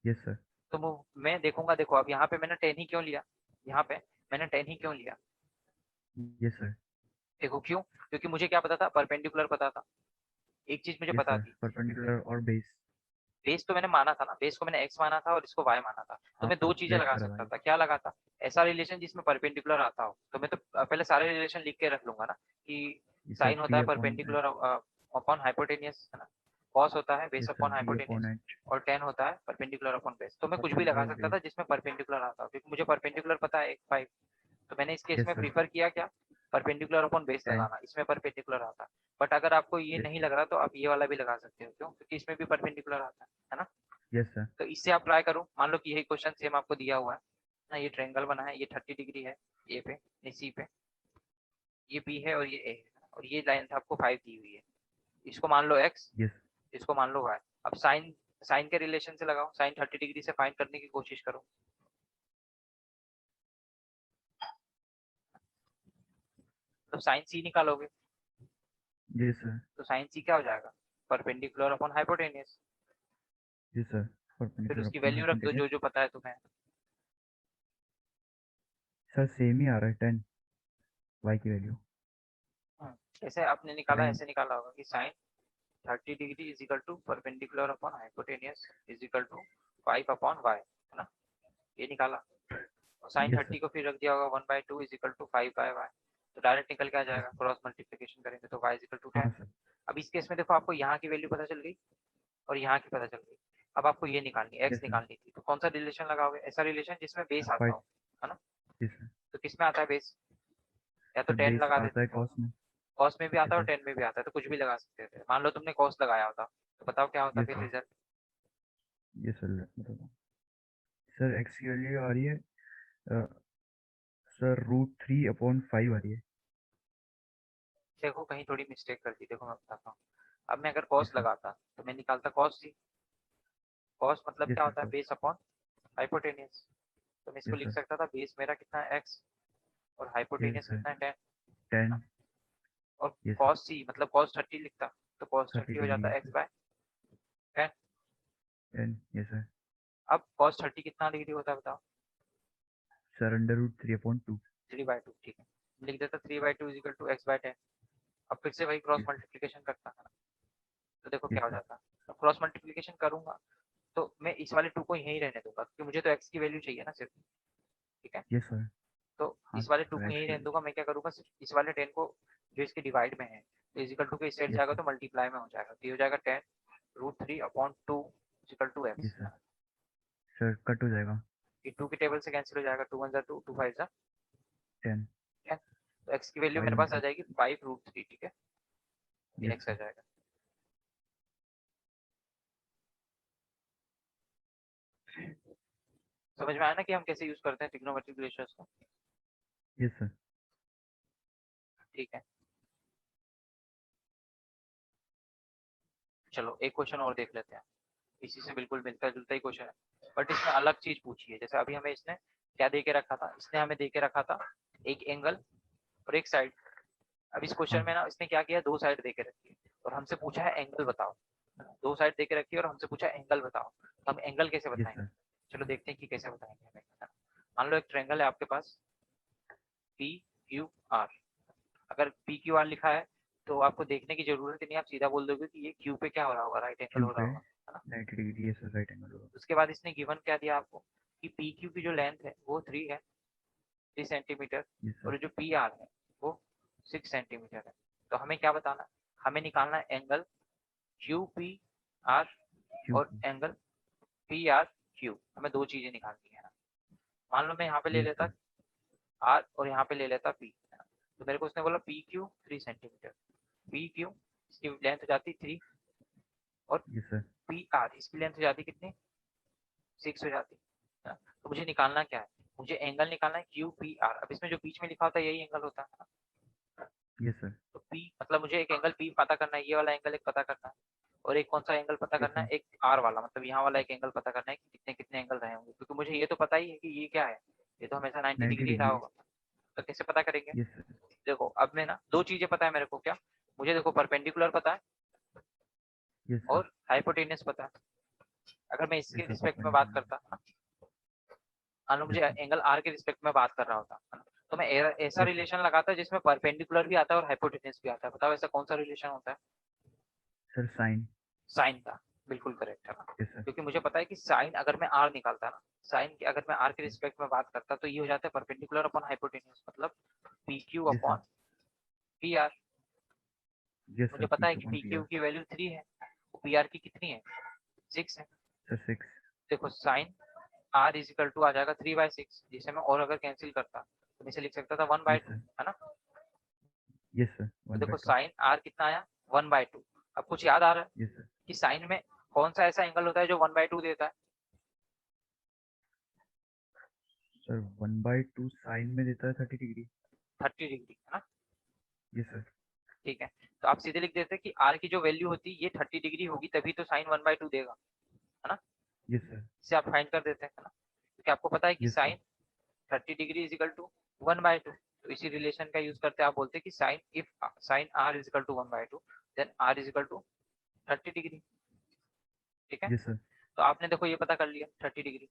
yes sir तो मैं देखूंगा, देखो अब यहाँ पे मैंने 10 ही क्यों लिया, यहाँ पे मैंने 10 ही क्यों लिया? yes sir देखो क्यों? क्योंकि मुझे क्या पता था? परपेंडिकुलर पता था, एक चीज मुझे yes पता sir थी। परपेंडिकुलर और बेस बेस तो मैंने माना था ना, बेस को मैंने एक्स माना था और इसको वाई माना था, तो हाँ मैं दो सर चीजें प्लेट लगा करा सकता भाई था। क्या लगाता? ऐसा रिलेशन जिसमें परपेंडिकुलर आता हो, तो मैं तो पहले सारे रिलेशन लिख के रख लूंगा ना, कि yes sir साइन होता P है अपॉन परपेंडिकुलर अपॉन हाइपोटेनियस, है ना, कॉस होता है base yes sir upon B hypotenuse, upon H और टेन होता है परपेंडिकुलर अपॉन बेस। तो मैं कुछ भी लगा परपेंडिकुलर सकता बेस था जिसमें परपेंडिकुलर आता हो, क्योंकि मुझे परपेंडिकुलर पता है एक 5, तो मैंने इस केस yes में sir प्रीफर किया क्या? परपेंडिकुलर अपॉन बेस 10 लगाना, इसमें परपेंडिकुलर आता। बट अगर आपको ये yes नहीं sir लग रहा तो आप ये वाला भी लगा सकते हो, क्यों? क्योंकि इसमें भी परपेंडिकुलर आता है ना। yes sir तो इससे आप ट्राई करो, मान लो कि यही क्वेश्चन सेम आपको दिया हुआ है ना, ये ट्रायंगल बना है, ये 30 डिग्री है ए पे, सी पे, ये बी है और ये ए है, और ये लाइन आपको 5 दी हुई है, इसको मान लो एक्स, yes इसको मान लो वाई। अब साइन साइन के रिलेशन से लगाओ, साइन 30 डिग्री से फाइंड करने की कोशिश करो। तो साइन सी निकालोगे, जी सर। तो साइन सी क्या हो जाएगा, परपेंडिकुलर अपॉन हाइपोटेनियस। जी सर, फिर परपेंडिकुलर उसकी अपॉन वैल्यू रख दो हाइपोटेन्यूज। जो जो पता है तुम्हें। सर सेम ही आ रहा है 10 वाई की वैल्यू। ऐसे आपने निकाला, 10। ऐसे निकाला होगा कि sine 30 degree is equal to perpendicular upon hypotenuse is equal to 5 upon Y, है ना, ये निकाला। और साइन यस 30 सर। को फिर रख दिया होगा 1/2 is equal to 5 by Y, तो डायरेक्ट निकल के आ यस। जाएगा, क्रॉस मल्टीप्लिकेशन करेंगे तो y इज इक्वल टू हाँ 10। सर। अब इस केस में देखो आपको यहाँ की वैल्यू पता चल गई और यहाँ की पता चल गई। अब आपको ये निकालनी है, यस x सर। निकालनी थी, तो कौन सा रिलेशन लगाओगे, ऐसा रिलेशन जिसमें बेस आता फाइव। हो, है ना। जी सर। तो किस में आता है बेस, या तो सर 10 बेस लगा आता देते, है कॉस में। कॉस में भी आता यस है और सर। 10 में भी आता है, तो कुछ भी लगा सकते थे। मान लो तुमने कॉस लगाया होता तो बताओ क्या होता यस फिर सर। रिजल्ट। यस सर, बताता हूँ। सर एक्स की वैल्यू आ रही है सर √3/5 आ रही है। देखो कहीं थोड़ी मिस्टेक कर दी, देखो मैं बताता हूँ। अब मैं अगर यस कॉस सर। लगाता तो मैं निकालता कॉस सी, कॉस मतलब यस क्या सर होता है, कॉस। Base upon hypotenuse. तो मैं इसको यस लिख सर। सकता था, बेस मेरा कितना है x और यस हाइपोटेनियस सर। कितना है 10, है 10। ना। और यस सर। कॉस सी मतलब कॉस 30 लिखता, तो कॉस 30 30 हो डिग्री। जाता यस है sir. x by 10। 10। Yes sir. अब कॉस 30 कितना डिग्री होता है बताओ, सर √3/2। 3/2, ठीक है। लिख देता 3/2 is equal to x by 10। अब फिर से वही क्रॉस यस सर। मल्टीप्लिकेशन करता है ना, तो देखो यस क्या हो सर। जाता है। अब क्रॉस मल्टीप्लिकेशन करूंगा तो मैं इस वाले 2 को यहीं रहने दूंगा क्योंकि मुझे तो x की वैल्यू चाहिए ना सिर्फ, ठीक है। Yes sir. तो हाँ इस वाले 2 सर को एक्स यहीं की रहने वैल्यू। दूंगा, मैं क्या करूंगा सिर्फ इस वाले 10 को जो इसके डिवाइड में है, तो इजिकल टू के इस साइड यस जाएगा सर। तो मल्टीप्लाई में हो जाएगा, तो ये हो जाएगा 10√3/2 is equal to yes X. Sir. Sir cut हो जाएगा। ये 2 की टेबल से कैंसिल हो जाएगा, 2 1 2, 2 5 10। 10। तो एक्स की वैल्यू मेरे 5 पास आ इंटू। जाएगी 5√3, ठीक है, ये यस एक्स आ सर। जाएगा। समझ में आया ना कि हम कैसे यूज करते हैं ट्रिग्नोमेट्रिक रेशियोज को, यस सर। ठीक है। चलो एक क्वेश्चन और देख लेते हैं, इसी से बिल्कुल मिलता जुलता ही क्वेश्चन है, बट इसमें अलग चीज पूछी है। जैसे अभी हमें इसने क्या दे के रखा था, इसने हमें दे के रखा था एक एंगल और एक साइड। अब इस हाँ क्वेश्चन में ना इसने क्या किया, 2 साइड दे के रखी है और हमसे पूछा है एंगल बताओ। 2 साइड दे के रखी है और हमसे पूछा है एंगल बताओ, तो हम एंगल कैसे यस बताएंगे। सर। चलो देखते हैं कि कैसे बताएंगे हमें। मान लो एक ट्रायंगल है आपके पास पी क्यू आर, अगर पी क्यू आर लिखा है तो आपको देखने की जरूरत ही नहीं, आप सीधा बोल दोगे कि ये क्यू पे क्या हो रहा होगा, राइट एंगल क्यू हो रहा पे होगा, है ना। 90 degree. Yes sir, right angle होगा। उसके बाद इसने गिवन क्या दिया आपको कि पी क्यू की जो लेंथ है वो 3 है, 3 सेंटीमीटर, यस सर। और जो पी आर है वो 6 सेंटीमीटर है। तो हमें क्या बताना, हमें निकालना है angle Q P R Q और P. Angle P R Q, हमें 2 चीजें निकालनी है ना। मान लो मैं यहाँ पे ले यस लेता सर। आर और यहाँ पे ले लेता पी, तो मेरे को उसने बोला P Q 3 centimetre, P Q इसकी लेंथ हो जाती 3, और यस सर। पी आर इसकी लेंथ हो जाती कितनी, 6 हो जाती है ना? तो मुझे निकालना क्या है, मुझे एंगल निकालना है क्यू पी आर। अब इसमें जो बीच में लिखा होता है यही एंगल होता है ना। Yes sir. तो पी मतलब मुझे एक एंगल पी पता करना है, ये वाला एंगल एक पता करना है, और एक कौन सा एंगल पता यस करना है, सर। एक आर वाला, मतलब यहाँ वाला एक एंगल पता करना है कि कितने कितने एंगल रहे होंगे, क्योंकि मुझे ये तो पता ही है कि ये क्या है, ये तो हमेशा 90 90 डिग्री रहा डिग्री। होगा। तो कैसे पता करेंगे, यस सर। देखो अब मैं ना 2 चीजें पता है मेरे को, क्या मुझे, देखो परपेंडिकुलर पता है यस सर। और हाइपोटेनियस पता है। अगर मैं इसके यस सर, रिस्पेक्ट में बात परपेंडिकुलर। करता ना, मान लो मुझे यस सर। एंगल आर के रिस्पेक्ट में बात कर रहा होता है ना, तो मैं ऐसा यस सर। रिलेशन लगाता जिसमें परपेंडिकुलर भी आता है और हाइपोटेनियस भी आता है। बताओ ऐसा कौन सा रिलेशन होता है, सर साइन। साइन का, बिल्कुल करेक्ट है ना। Yes sir. क्योंकि मुझे पता है कि साइन अगर मैं आर निकालता ना, साइन की अगर मैं आर के रिस्पेक्ट में बात करता तो ये हो जाता है परपेंडिकुलर अपॉन हाइपोटेनियस, मतलब P Q yes sir. Upon P R. Yes मुझे सर, पता पी है क्यू कि upon P P Q R. की वैल्यू 3 है, पी आर की कितनी है, 6 है। सर 6। देखो sine R is equal to आ जाएगा 3/6, जिसे मैं और अगर कैंसिल करता तो मैं इसे लिख सकता था one by yes to sir. है ना। यस सर, तो 1/2। देखो साइन आर कितना आया, 1/2। अब कुछ याद आ रहा है यस सर। कि साइन में कौन सा ऐसा एंगल होता है जो 1/2 देता है, सर 1/2 साइन में देता है 30 डिग्री। 30 डिग्री, है ना। Yes sir. ठीक है, तो आप सीधे लिख देते हैं कि आर की जो वैल्यू होती है ये 30 डिग्री होगी, तभी तो साइन 1/2 देगा, है ना। Yes sir. इसे आप फाइंड कर देते हैं, है ना, क्योंकि आपको पता है कि yes sir. Sine 30 degree is equal to 1/2, तो इसी रिलेशन का यूज करते आप बोलते कि sine if sine r is equal to 1/2 then r is equal to 30 degree. ठीक है, यस सर। तो आपने देखो ये पता कर लिया 30 डिग्री,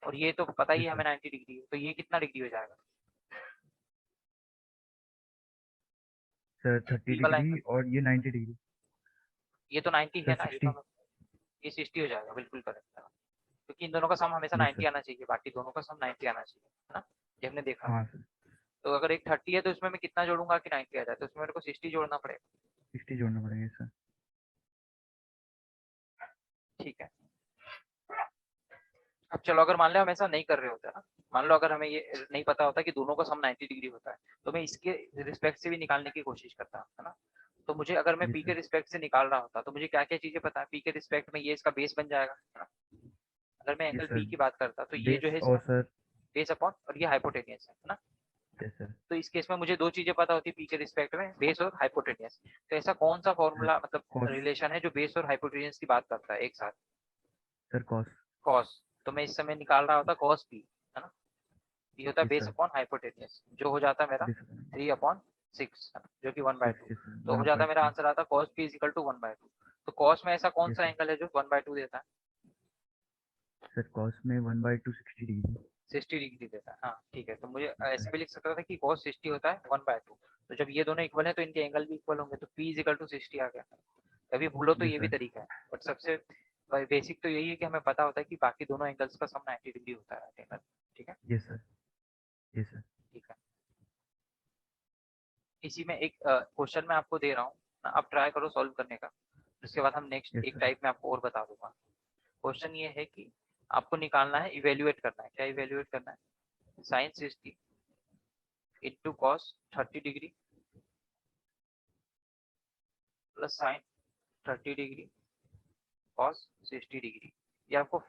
और ये तो पता ही यस है हमें सर। 90 डिग्री है, तो ये कितना डिग्री हो जाएगा? सर 30 बी वाला डिग्री एंगल, और ये 90 डिग्री। ये तो 90 है सर ना, ये तो 60। ये 60 हो जाएगा, बिल्कुल करेक्ट है, क्योंकि इन दोनों का सम हमेशा यस 90 सर। आना चाहिए, बाकी दोनों का सम 90 आना चाहिए, है ना, ये हमने देखा। हाँ सर। तो अगर एक 30 है तो इसमें मैं कितना जोड़ूंगा कि 90 आ जाए, तो इसमें मेरे को 60 जोड़ना पड़ेगा। 60 जोड़ना पड़ेगा सर। ठीक है, अब चलो अगर मान लो हम ऐसा नहीं कर रहे होते ना, मान लो अगर हमें ये नहीं पता होता कि दोनों का सम 90 डिग्री होता है, तो मैं इसके रिस्पेक्ट से भी निकालने की कोशिश करता है ना। तो मुझे अगर मैं यस पी के सर। रिस्पेक्ट से निकाल रहा होता तो मुझे क्या क्या चीजें पता है, पी के रिस्पेक्ट में ये इसका बेस बन जाएगा, है ना? अगर मैं यस एंगल सर। पी की बात करता तो ये जो बेस है और इसका सर। बेस अपॉन, और ये हाइपोटेनियस है ना। Yes sir. तो इस केस में मुझे दो चीजें पता होती है पी के रिस्पेक्ट में, बेस और हाइपोटेनियस। तो ऐसा कौन सा फॉर्मूला मतलब कॉस। रिलेशन है जो बेस और हाइपोटेनियस की बात करता है एक साथ? Sir cos. कॉस। तो मैं इस समय निकाल रहा होता कॉस पी, है ना, ये होता है yes base sir. Upon hypotenuse, जो हो जाता है मेरा बेस 3/6, जो कि 1/2। 6। Yes sir. तो हो जाता है मेरा 1/2। आंसर आता cos P is equal to 1/2। तो कॉस में ऐसा कौन यस सा सर। एंगल है जो 1/2 देता है? सर कॉस में 1/2 60 डिग्री। 60 डिग्री देता है, हाँ ठीक है, तो मुझे यस ऐसे सर। भी लिख सकता था कि कॉस 60 होता है 1/2। तो जब ये दोनों इक्वल है तो इनके एंगल भी इक्वल होंगे, तो पी इज इक्वल टू 60 आ गया। कभी भूलो तो यस ये भी सर। तरीका है, बट सबसे बेसिक तो यही है कि हमें पता होता है कि बाकी दोनों एंगल्स का सम 90 डिग्री होता है एंगल। ठीक है, यस सर। Yes sir. ठीक है। इसी में एक क्वेश्चन मैं आपको दे रहा हूँ ना, आप ट्राई करो सॉल्व करने का, उसके बाद हम नेक्स्ट यस एक सर। टाइप में आपको और बता दूंगा। क्वेश्चन ये है कि आपको निकालना है, इवेल्युएट करना है, क्या इवेल्युएट करना है, sine 60 into cos 30 degree plus sine 30 degree cos 60 degree. ये आपको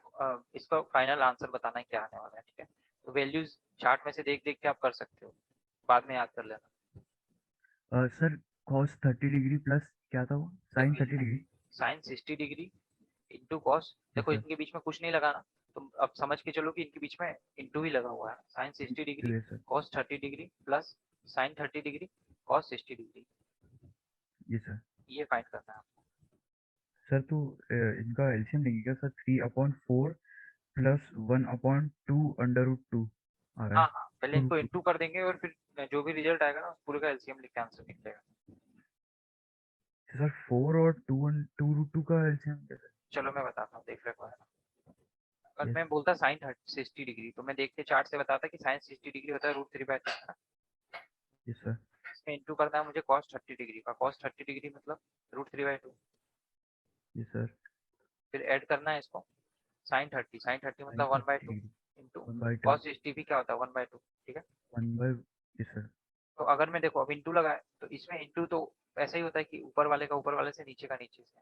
इसका फाइनल आंसर बताना है क्या आने वाला है। ठीक है, तो वैल्यूज चार्ट में से देख देख के आप कर सकते हो, बाद में याद कर लेना। सर कॉस 30 डिग्री प्लस क्या था वो, साइन देखो 30 degree. Sine 60 degree into cos, yes देखो सर। इनके बीच में कुछ नहीं लगाना, तुम अब समझ के चलो कि इनके बीच में इंटू ही लगा हुआ है, sine 60 degree yes sir. Cos 30 degree plus sine 30 degree cos 60 degree, yes sir. ये फाइंड करना है। सर तो इनका एलसीएम लेंगे क्या सर, 3/4 प्लस 1/2 √2 आ रहा हाँ है। हाँ, पहले टू इनको रूट टू इंटू कर देंगे और फिर जो भी रिजल्ट आएगा ना उस पूरे का एलसीएम लिख के आंसर निकलेगा। सर 4 और 2 √2 का एलसीएम कैसे? चलो मैं बताता हूँ, देख रहे हो। अगर यस। मैं बोलता साइन 60 डिग्री तो मैं देख के चार्ट से बताता कि साइन 60 डिग्री होता है √3/2, है ना। Yes sir. इसमें इंटू करना है मुझे कॉस 30 डिग्री का, कॉस 30 डिग्री मतलब √3/2। Yes sir. फिर ऐड करना है इसको साइन 30 साइन मतलब 30 1/2 डिग्री इंटू 1/2 कॉस 60 भी क्या होता है 1/2। ठीक है, 1 बाय। Yes sir. तो अगर मैं देखो अब इंटू लगाए तो इसमें इंटू तो ऐसा ही होता है कि ऊपर वाले का ऊपर वाले से, नीचे का नीचे से,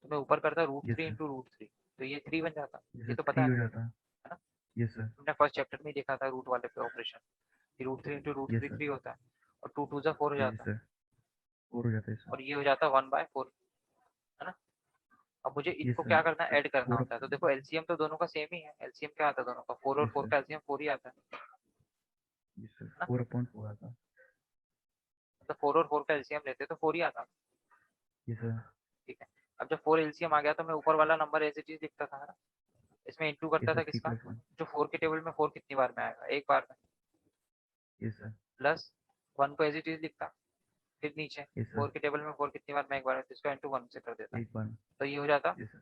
तो मैं ऊपर करता यस √3 सर। इंटू √3, तो ये 3 बन जाता, यस ये सर तो पता 3 है हो ना, जाता है। है ना। Yes sir. हमने फर्स्ट चैप्टर में ही देखा था रूट वाले पे ऑपरेशन, √3 इंटू यस √3 सर। 3 होता है, और 2 2 4 हो यस जाता है, सर 4 हो जाता है सर। और ये हो जाता है 1/4, है ना। अब मुझे यस इनको सर। क्या करना है, ऐड करना 4। होता है, तो देखो एलसीएम तो दोनों का सेम ही है, एलसीएम क्या आता है दोनों का 4 और यस 4 सर। का एलसीएम 4 ही आता है यस सर ना। 4/4 आता है। मतलब 4 और 4 का एलसीएम लेते तो 4 ही आता। Yes sir. ठीक है, अब जब 4 एलसीएम आ गया तो मैं ऊपर वाला नंबर एज इट इज लिखता था, है ना, इसमें इंटू यस करता सर था 3 किसका, + 1। जो 4 के टेबल में 4 कितनी बार में आएगा, एक बार में, यस सर। प्लस 1 को एज इट इज लिखता, फिर नीचे यस सर 4 के टेबल में 4 कितनी बार में एक बार में, तो इसको इंटू 1 से कर देता, एक बार में। तो ये हो जाता यस सर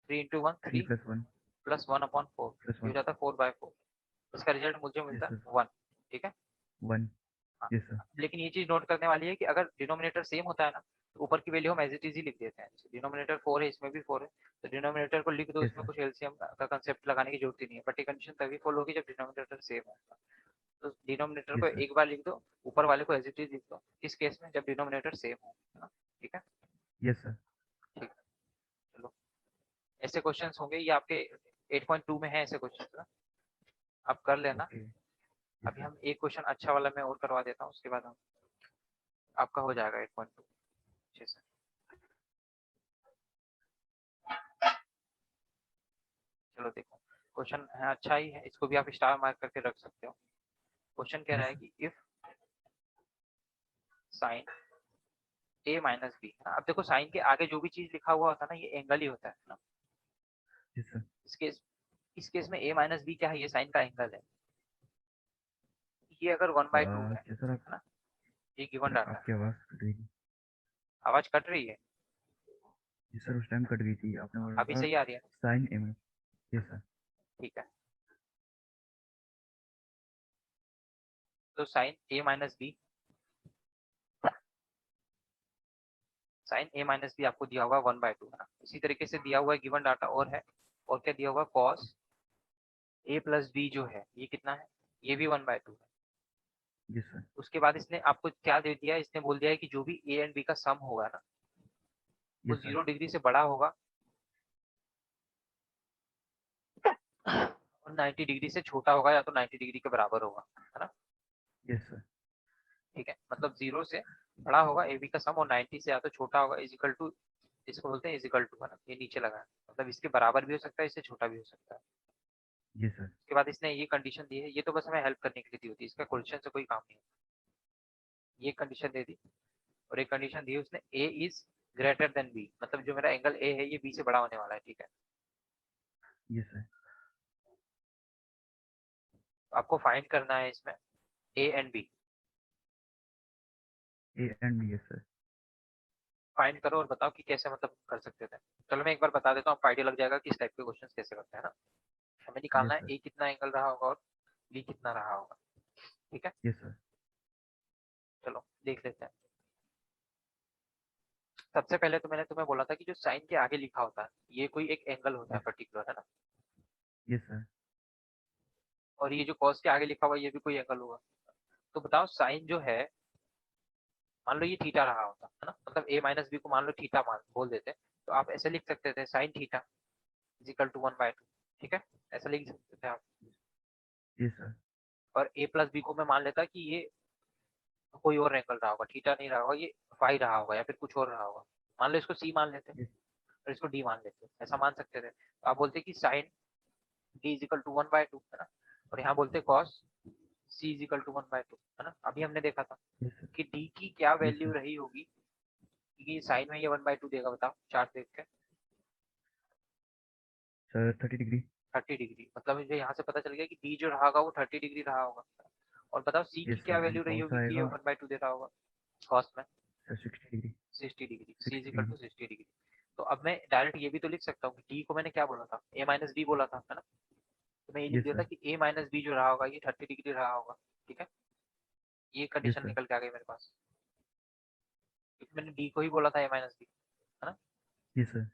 3 इंटू 1 3 3 + 1 प्लस 1/4, + ये हो 1। जाता 4/4, इसका रिजल्ट मुझे यस मिलता सर है 1। ठीक है, 1। हाँ, यस सर। लेकिन ये चीज नोट करने वाली है कि अगर डिनोमिनेटर सेम होता है ना तो ऊपर की वैल्यू हम एज इट इज ही लिख देते हैं, डिनोमिनेटर 4 है इसमें भी 4 है, तो डिनोमिनेटर को लिख दो, यस इसमें सर। कुछ एलसीएम का कंसेप्ट लगाने की जरूरत ही नहीं है, बट ये कंडीशन तभी फॉलो होगी जब डिनोमिनेटर सेम हो। तो डिनोमिनेटर को यस सर। एक बार लिख दो, ऊपर वाले को एज इट इज लिख दो, किस केस में, जब डिनोमिनेटर सेम हो, है ना। ठीक है, यस सर। ठीक है, चलो ऐसे क्वेश्चंस होंगे, ये आपके 8.2 में है ऐसे क्वेश्चंस ना, आप कर लेना। ओके। यस अभी सर। हम एक क्वेश्चन अच्छा वाला मैं और करवा देता हूँ, उसके बाद हम आपका हो जाएगा 8.2 अच्छे से। चलो देखो, क्वेश्चन है अच्छा ही है, इसको भी आप स्टार मार्क करके रख सकते हो। क्वेश्चन कह रहा यस है सर। कि if sine A minus B. अब देखो साइन के आगे जो भी चीज लिखा हुआ होता है ना, ये एंगल ही होता है ना। जी सर। इस केस में ए माइनस बी क्या है, ये साइन का एंगल है। ये अगर 1/2 है जी सर, ना, ये गिवन सर डाटा है। आपकी आवाज़ कट गई थी। आवाज कट रही है? जी सर, उस टाइम कट गई थी, आपने बोला अभी था सही आ रही है? Sine M. जी सर। ठीक है, तो sine A minus B, sine A minus B आपको दिया हुआ 1/2 है ना। इसी तरीके से दिया हुआ है गिवन डाटा और है, और क्या दिया हुआ है, कॉस ए प्लस बी जो है ये कितना है, ये भी 1/2 है। जी सर। उसके बाद इसने आपको क्या दे दिया, इसने बोल दिया है कि जो भी ए एंड बी का सम होगा ना, जी वो सर। 0 डिग्री से बड़ा होगा और 90 डिग्री से छोटा होगा, या तो 90 डिग्री के बराबर होगा, है ना। जी सर। ठीक है, मतलब 0 से बड़ा होगा ए बी का सम, और 90 से या तो छोटा होगा, इज इक्वल टू, इसको बोलते हैं इज इक्वल टू, है ना, ये नीचे लगा है, मतलब इसके बराबर भी हो सकता है, इससे छोटा भी हो सकता है। जी सर। उसके बाद इसने ये कंडीशन दी है, ये तो बस हमें हेल्प करने के लिए दी होती है, इसका क्वेश्चन से कोई काम नहीं है। ये कंडीशन दे दी, और एक कंडीशन दी है उसने, ए इज ग्रेटर देन बी, मतलब जो मेरा एंगल ए है ये बी से बड़ा होने वाला है। ठीक है, जी सर। तो आपको फाइंड करना है इसमें A and B. A and B. Sir. फाइंड करो और बताओ कि कैसे मतलब कर सकते थे। चलो मैं एक बार बता देता हूँ, आपको आइडिया लग जाएगा कि इस टाइप के क्वेश्चन कैसे करते हैं ना। हमें जी निकालना है सर। ए कितना एंगल रहा होगा और बी कितना रहा होगा। ठीक है, जी सर। चलो देख लेते हैं। सबसे पहले तो मैंने तुम्हें बोला था कि जो साइन के आगे लिखा होता है ये कोई एक एंगल होता जी है पर्टिकुलर, है ना। जी सर। और ये जो कॉस के आगे लिखा हुआ है ये भी कोई एंगल होगा। तो बताओ साइन जो है, मान लो ये थीटा रहा होता है ना, मतलब ए माइनस बी को मान लो थीटा मान बोल देते, तो आप ऐसे लिख सकते थे sine theta is equal to 1/2। ठीक है, ऐसा लिख सकते थे आप। जी सर। और ए प्लस बी को मैं मान लेता कि ये कोई और एंगल रहा होगा, थीटा नहीं रहा होगा, ये फाई रहा होगा या फिर कुछ और रहा होगा। मान लो इसको सी मान लेते जी और इसको डी मान लेते, ऐसा मान सकते थे। तो आप बोलते कि sine D is equal to 1/2, है ना। और यहाँ बोलते cos C is equal to 1/2, है ना। अभी हमने देखा था जी सर। कि डी की क्या जी वैल्यू सर। रही होगी, क्योंकि साइन में ये 1/2 देगा, बताओ चार्ट देख के। Sir 30 degree. 30 डिग्री, मतलब मुझे यहाँ से पता चल गया कि डी जो रहा होगा वो 30 डिग्री रहा होगा। और बताओ सी जी की क्या सर, एंड वैल्यू रही कॉस होगी कि ये आएगा 1/2 दे रहा होगा कॉस में। Sir 60 degree. 60 degree, C is 60 equal degree. To 60 degree. तो अब मैं डायरेक्ट ये भी तो लिख सकता हूँ कि डी को मैंने क्या बोला था, ए माइनस बी बोला था, है ना। तो मैं ये जी लिख देता सर। कि ए माइनस बी जो रहा होगा ये 30 डिग्री रहा होगा। ठीक है, ये जी कंडीशन सर। निकल के आ गई मेरे पास, क्योंकि मैंने डी को ही बोला था ए माइनस बी, है ना। जी सर।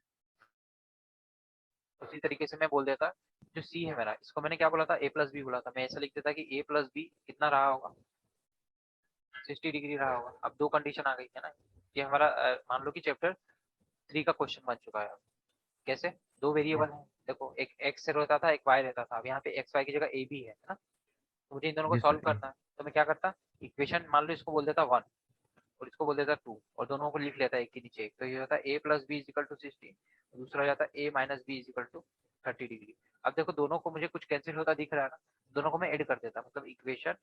उसी तरीके से मैं बोल देता जो सी है मेरा, इसको मैंने क्या बोला था, ए प्लस बी बोला था, मैं ऐसा लिख देता कि ए प्लस बी कितना रहा होगा, 60 डिग्री रहा होगा। अब दो कंडीशन आ गई है ना। ये हमारा मान लो कि चैप्टर 3 का क्वेश्चन बन चुका है अब। कैसे, दो जी वेरिएबल है, देखो एक एक्स रहता था एक वाई रहता था, अब यहाँ पे एक्स वाई की जगह ए बी है ना। तो मुझे इन दोनों को जी सॉल्व सर। ए। करना है, तो मैं क्या करता, इक्वेशन मान लो इसको बोल देता 1 और इसको बोल देता 2, और दोनों को लिख लेता एक के नीचे एक, तो ये होता A plus B is equal to 60, दूसरा हो जाता A minus B is equal to 30 degree. अब देखो दोनों को मुझे कुछ कैंसिल होता दिख रहा है ना, दोनों को मैं ऐड कर देता, मतलब इक्वेशन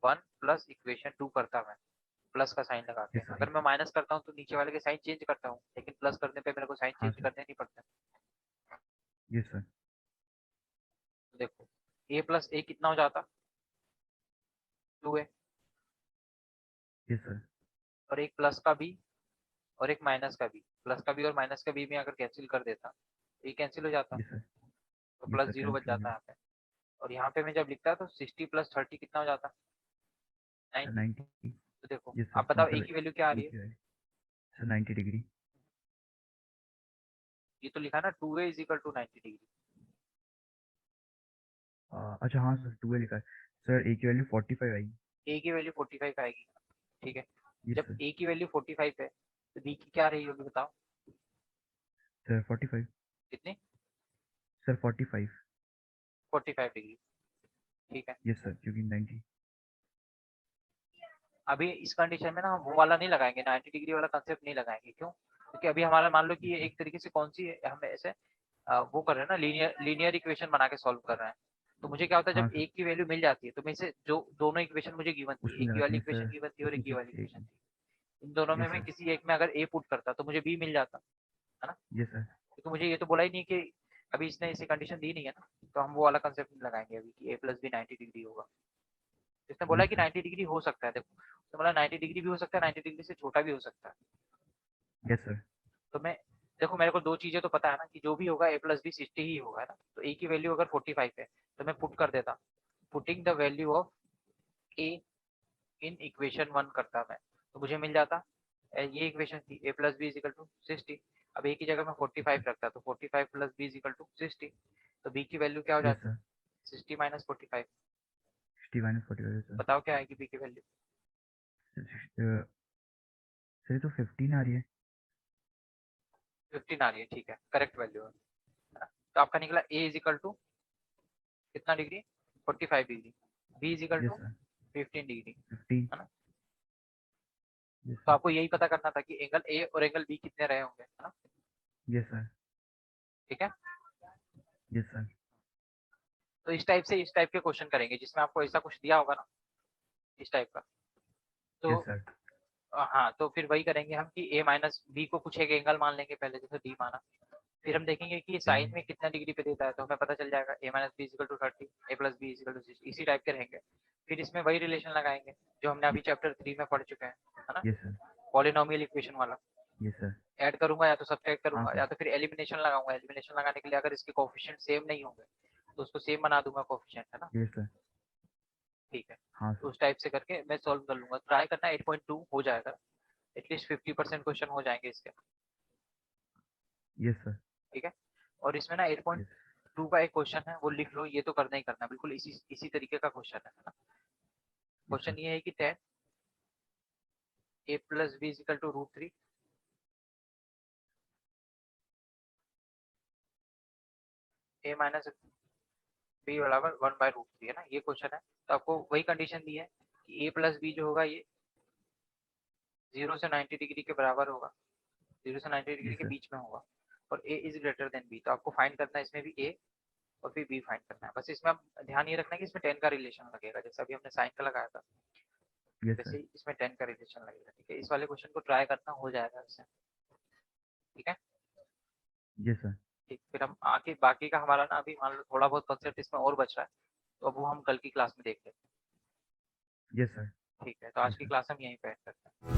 1 प्लस इक्वेशन 2 करता मैं, प्लस का साइन लगा जी के। सर। अगर मैं माइनस करता हूँ तो नीचे वाले के साइन चेंज करता हूँ, लेकिन प्लस करने पे मेरे को साइन हाँ चेंज सर। करने नहीं पड़ता। जी सर। तो देखो ए प्लस ए कितना हो जाता, 2 है, जी सर। और एक प्लस का बी और एक माइनस का बी, प्लस का बी और माइनस का बी में अगर कैंसिल कर देता तो ये कैंसिल हो जाता, जी सर। तो जी प्लस सर, 0 बच कैंसिल हो जाता है गया। यहाँ पे। और यहाँ पे मैं जब लिखता तो 60 प्लस 30 कितना हो जाता, सर 90। 90। तो देखो जी सर, आप बताओ ए मतलब की वैल्यू क्या आ रही एक है, ही है। Sir 90 degree. ये तो लिखा ना 2a is equal to 90 degree. अच्छा हाँ सर, 2 लिखा है। सर ए की वैल्यू 45 आएगी। ए की वैल्यू 45 आएगी, ठीक है। जी जब सर। ए की वैल्यू 45 है तो बी की क्या रही होगी बताओ, सर 45। कितनी, सर 45। 45 डिग्री, ठीक है। जी सर, क्योंकि 90। अभी इस कंडीशन में ना हम वो वाला नहीं लगाएंगे, 90 डिग्री वाला कंसेप्ट नहीं लगाएंगे, क्यों, क्योंकि अभी हमारा मान लो जी कि ये सर। एक तरीके से कौन सी है, हम ऐसे वो कर रहे हैं ना, लीनियर इक्वेशन बना के सॉल्व कर रहे हैं। तो मुझे क्या होता है हाँ जब सर, एक की वैल्यू मिल जाती है तो मैं इसे जो दोनों इक्वेशन मुझे गिवन थी, उसमें एक ये लगाते वाली हैं इक्वेशन सर। गिवन थी और उसमें एक ये वाली कुछ एक इक्वेशन थी, इन दोनों में Yes, मैं sir. किसी एक में अगर ए पुट करता तो मुझे बी मिल जाता, है ना? Yes, sir. क्योंकि मुझे ये तो बोला ही नहीं कि अभी इसने इसे कंडीशन दी नहीं है ना, तो हम वो वाला कंसेप्ट नहीं लगाएंगे अभी कि ए प्लस बी 90 डिग्री होगा। इसने बोला Yes, कि sir. 90 डिग्री हो सकता है, देखो उसने बोला 90 डिग्री भी हो सकता है, 90 डिग्री से छोटा भी हो सकता है। Yes, sir. तो मैं देखो मेरे को दो चीजें तो पता है ना कि जो भी होगा ए प्लस बी 60 ही होगा, है ना? तो ए की वैल्यू अगर 45 है तो मैं पुट कर देता, putting the value of A in equation 1 करता मैं, तो मुझे मिल जाता ये इक्वेशन थी A plus B is equal to 60। अब ए की जगह मैं 45 रखता तो 45 plus B is equal to 60, तो बी की वैल्यू क्या हो Yes, जाती, sir. 60 minus 45। 60 minus 45, yes, sir. बताओ क्या आएगी बी की वैल्यू? सर ये तो 15 आ रही है। 15 आ रही है, ठीक है, करेक्ट वैल्यू है ना? तो आपका निकला ए इज इक्वल टू कितना degree, 45 degree, B is equal yes to sir. 15 degree, 15। है ना? यस तो सर। आपको यही पता करना था कि एंगल ए और एंगल बी कितने रहे होंगे, है ना? Yes sir. ठीक है, यस सर। तो इस टाइप के क्वेश्चन करेंगे जिसमें आपको ऐसा कुछ दिया होगा ना, इस टाइप का। तो यस सर। हाँ, तो फिर वही करेंगे हम कि ए माइनस बी को कुछ एक एंगल मान लेंगे पहले, जैसे डी माना, फिर हम देखेंगे कि साइन में कितना डिग्री पे देता है, तो हमें पता चल जाएगा A minus B is equal to 30, A plus B is equal to 60, इसी टाइप के रहेंगे। फिर इसमें वही रिलेशन लगाएंगे जो हमने अभी चैप्टर 3 में पढ़ चुके हैं, है ना? Yes sir. पॉलिनोमियल इक्वेशन वाला यस सर। ऐड करूंगा या तो सब्ट्रैक्ट हाँ करूंगा सर। या तो फिर एलिमिनेशन लगाऊंगा। एलिमिनेशन लगाने के लिए अगर इसके कोफिशिएंट सेम नहीं होंगे तो उसको सेम बना दूंगा कोफिशिएंट, है ना? Yes sir. ठीक है, हाँ तो सर। उस टाइप से करके मैं सॉल्व कर लूंगा। ट्राई करना 8.2 हो जाएगा, एटलीस्ट 50% क्वेश्चन हो जाएंगे इसके। Yes sir. ठीक है, और इसमें ना यस। 8.2 का एक क्वेश्चन है वो लिख लो, ये तो करना ही करना है, बिल्कुल इसी तरीके का क्वेश्चन है ना? Yes sir. क्वेश्चन ये है कि 10 A plus B is equal to root 3 A minus B बराबर 1/√3, है ना? ये क्वेश्चन है। तो आपको वही कंडीशन दी है कि ए प्लस बी जो होगा ये 0 से 90 डिग्री के बराबर होगा, 0 से 90 डिग्री यस के सर। बीच में होगा, और ए इज ग्रेटर देन बी। तो आपको फाइंड करना है इसमें भी ए और फिर बी फाइंड करना है। बस इसमें आप ध्यान ये रखना है कि इसमें 10 का रिलेशन लगेगा, जैसे अभी हमने साइन का लगाया था यस वैसे सर। ही इसमें 10 का रिलेशन लगेगा। ठीक है, इस वाले क्वेश्चन को ट्राई करना, हो जाएगा इससे। ठीक है, यस सर। ठीक, फिर हम आके बाकी का हमारा ना अभी मान लो थोड़ा बहुत कंसेप्ट इसमें और बच रहा है, तो अब वो हम कल की क्लास में देख लेते यस सर। हैं। ठीक है, तो आज यस की सर। क्लास हम यहीं पे एंड करते हैं।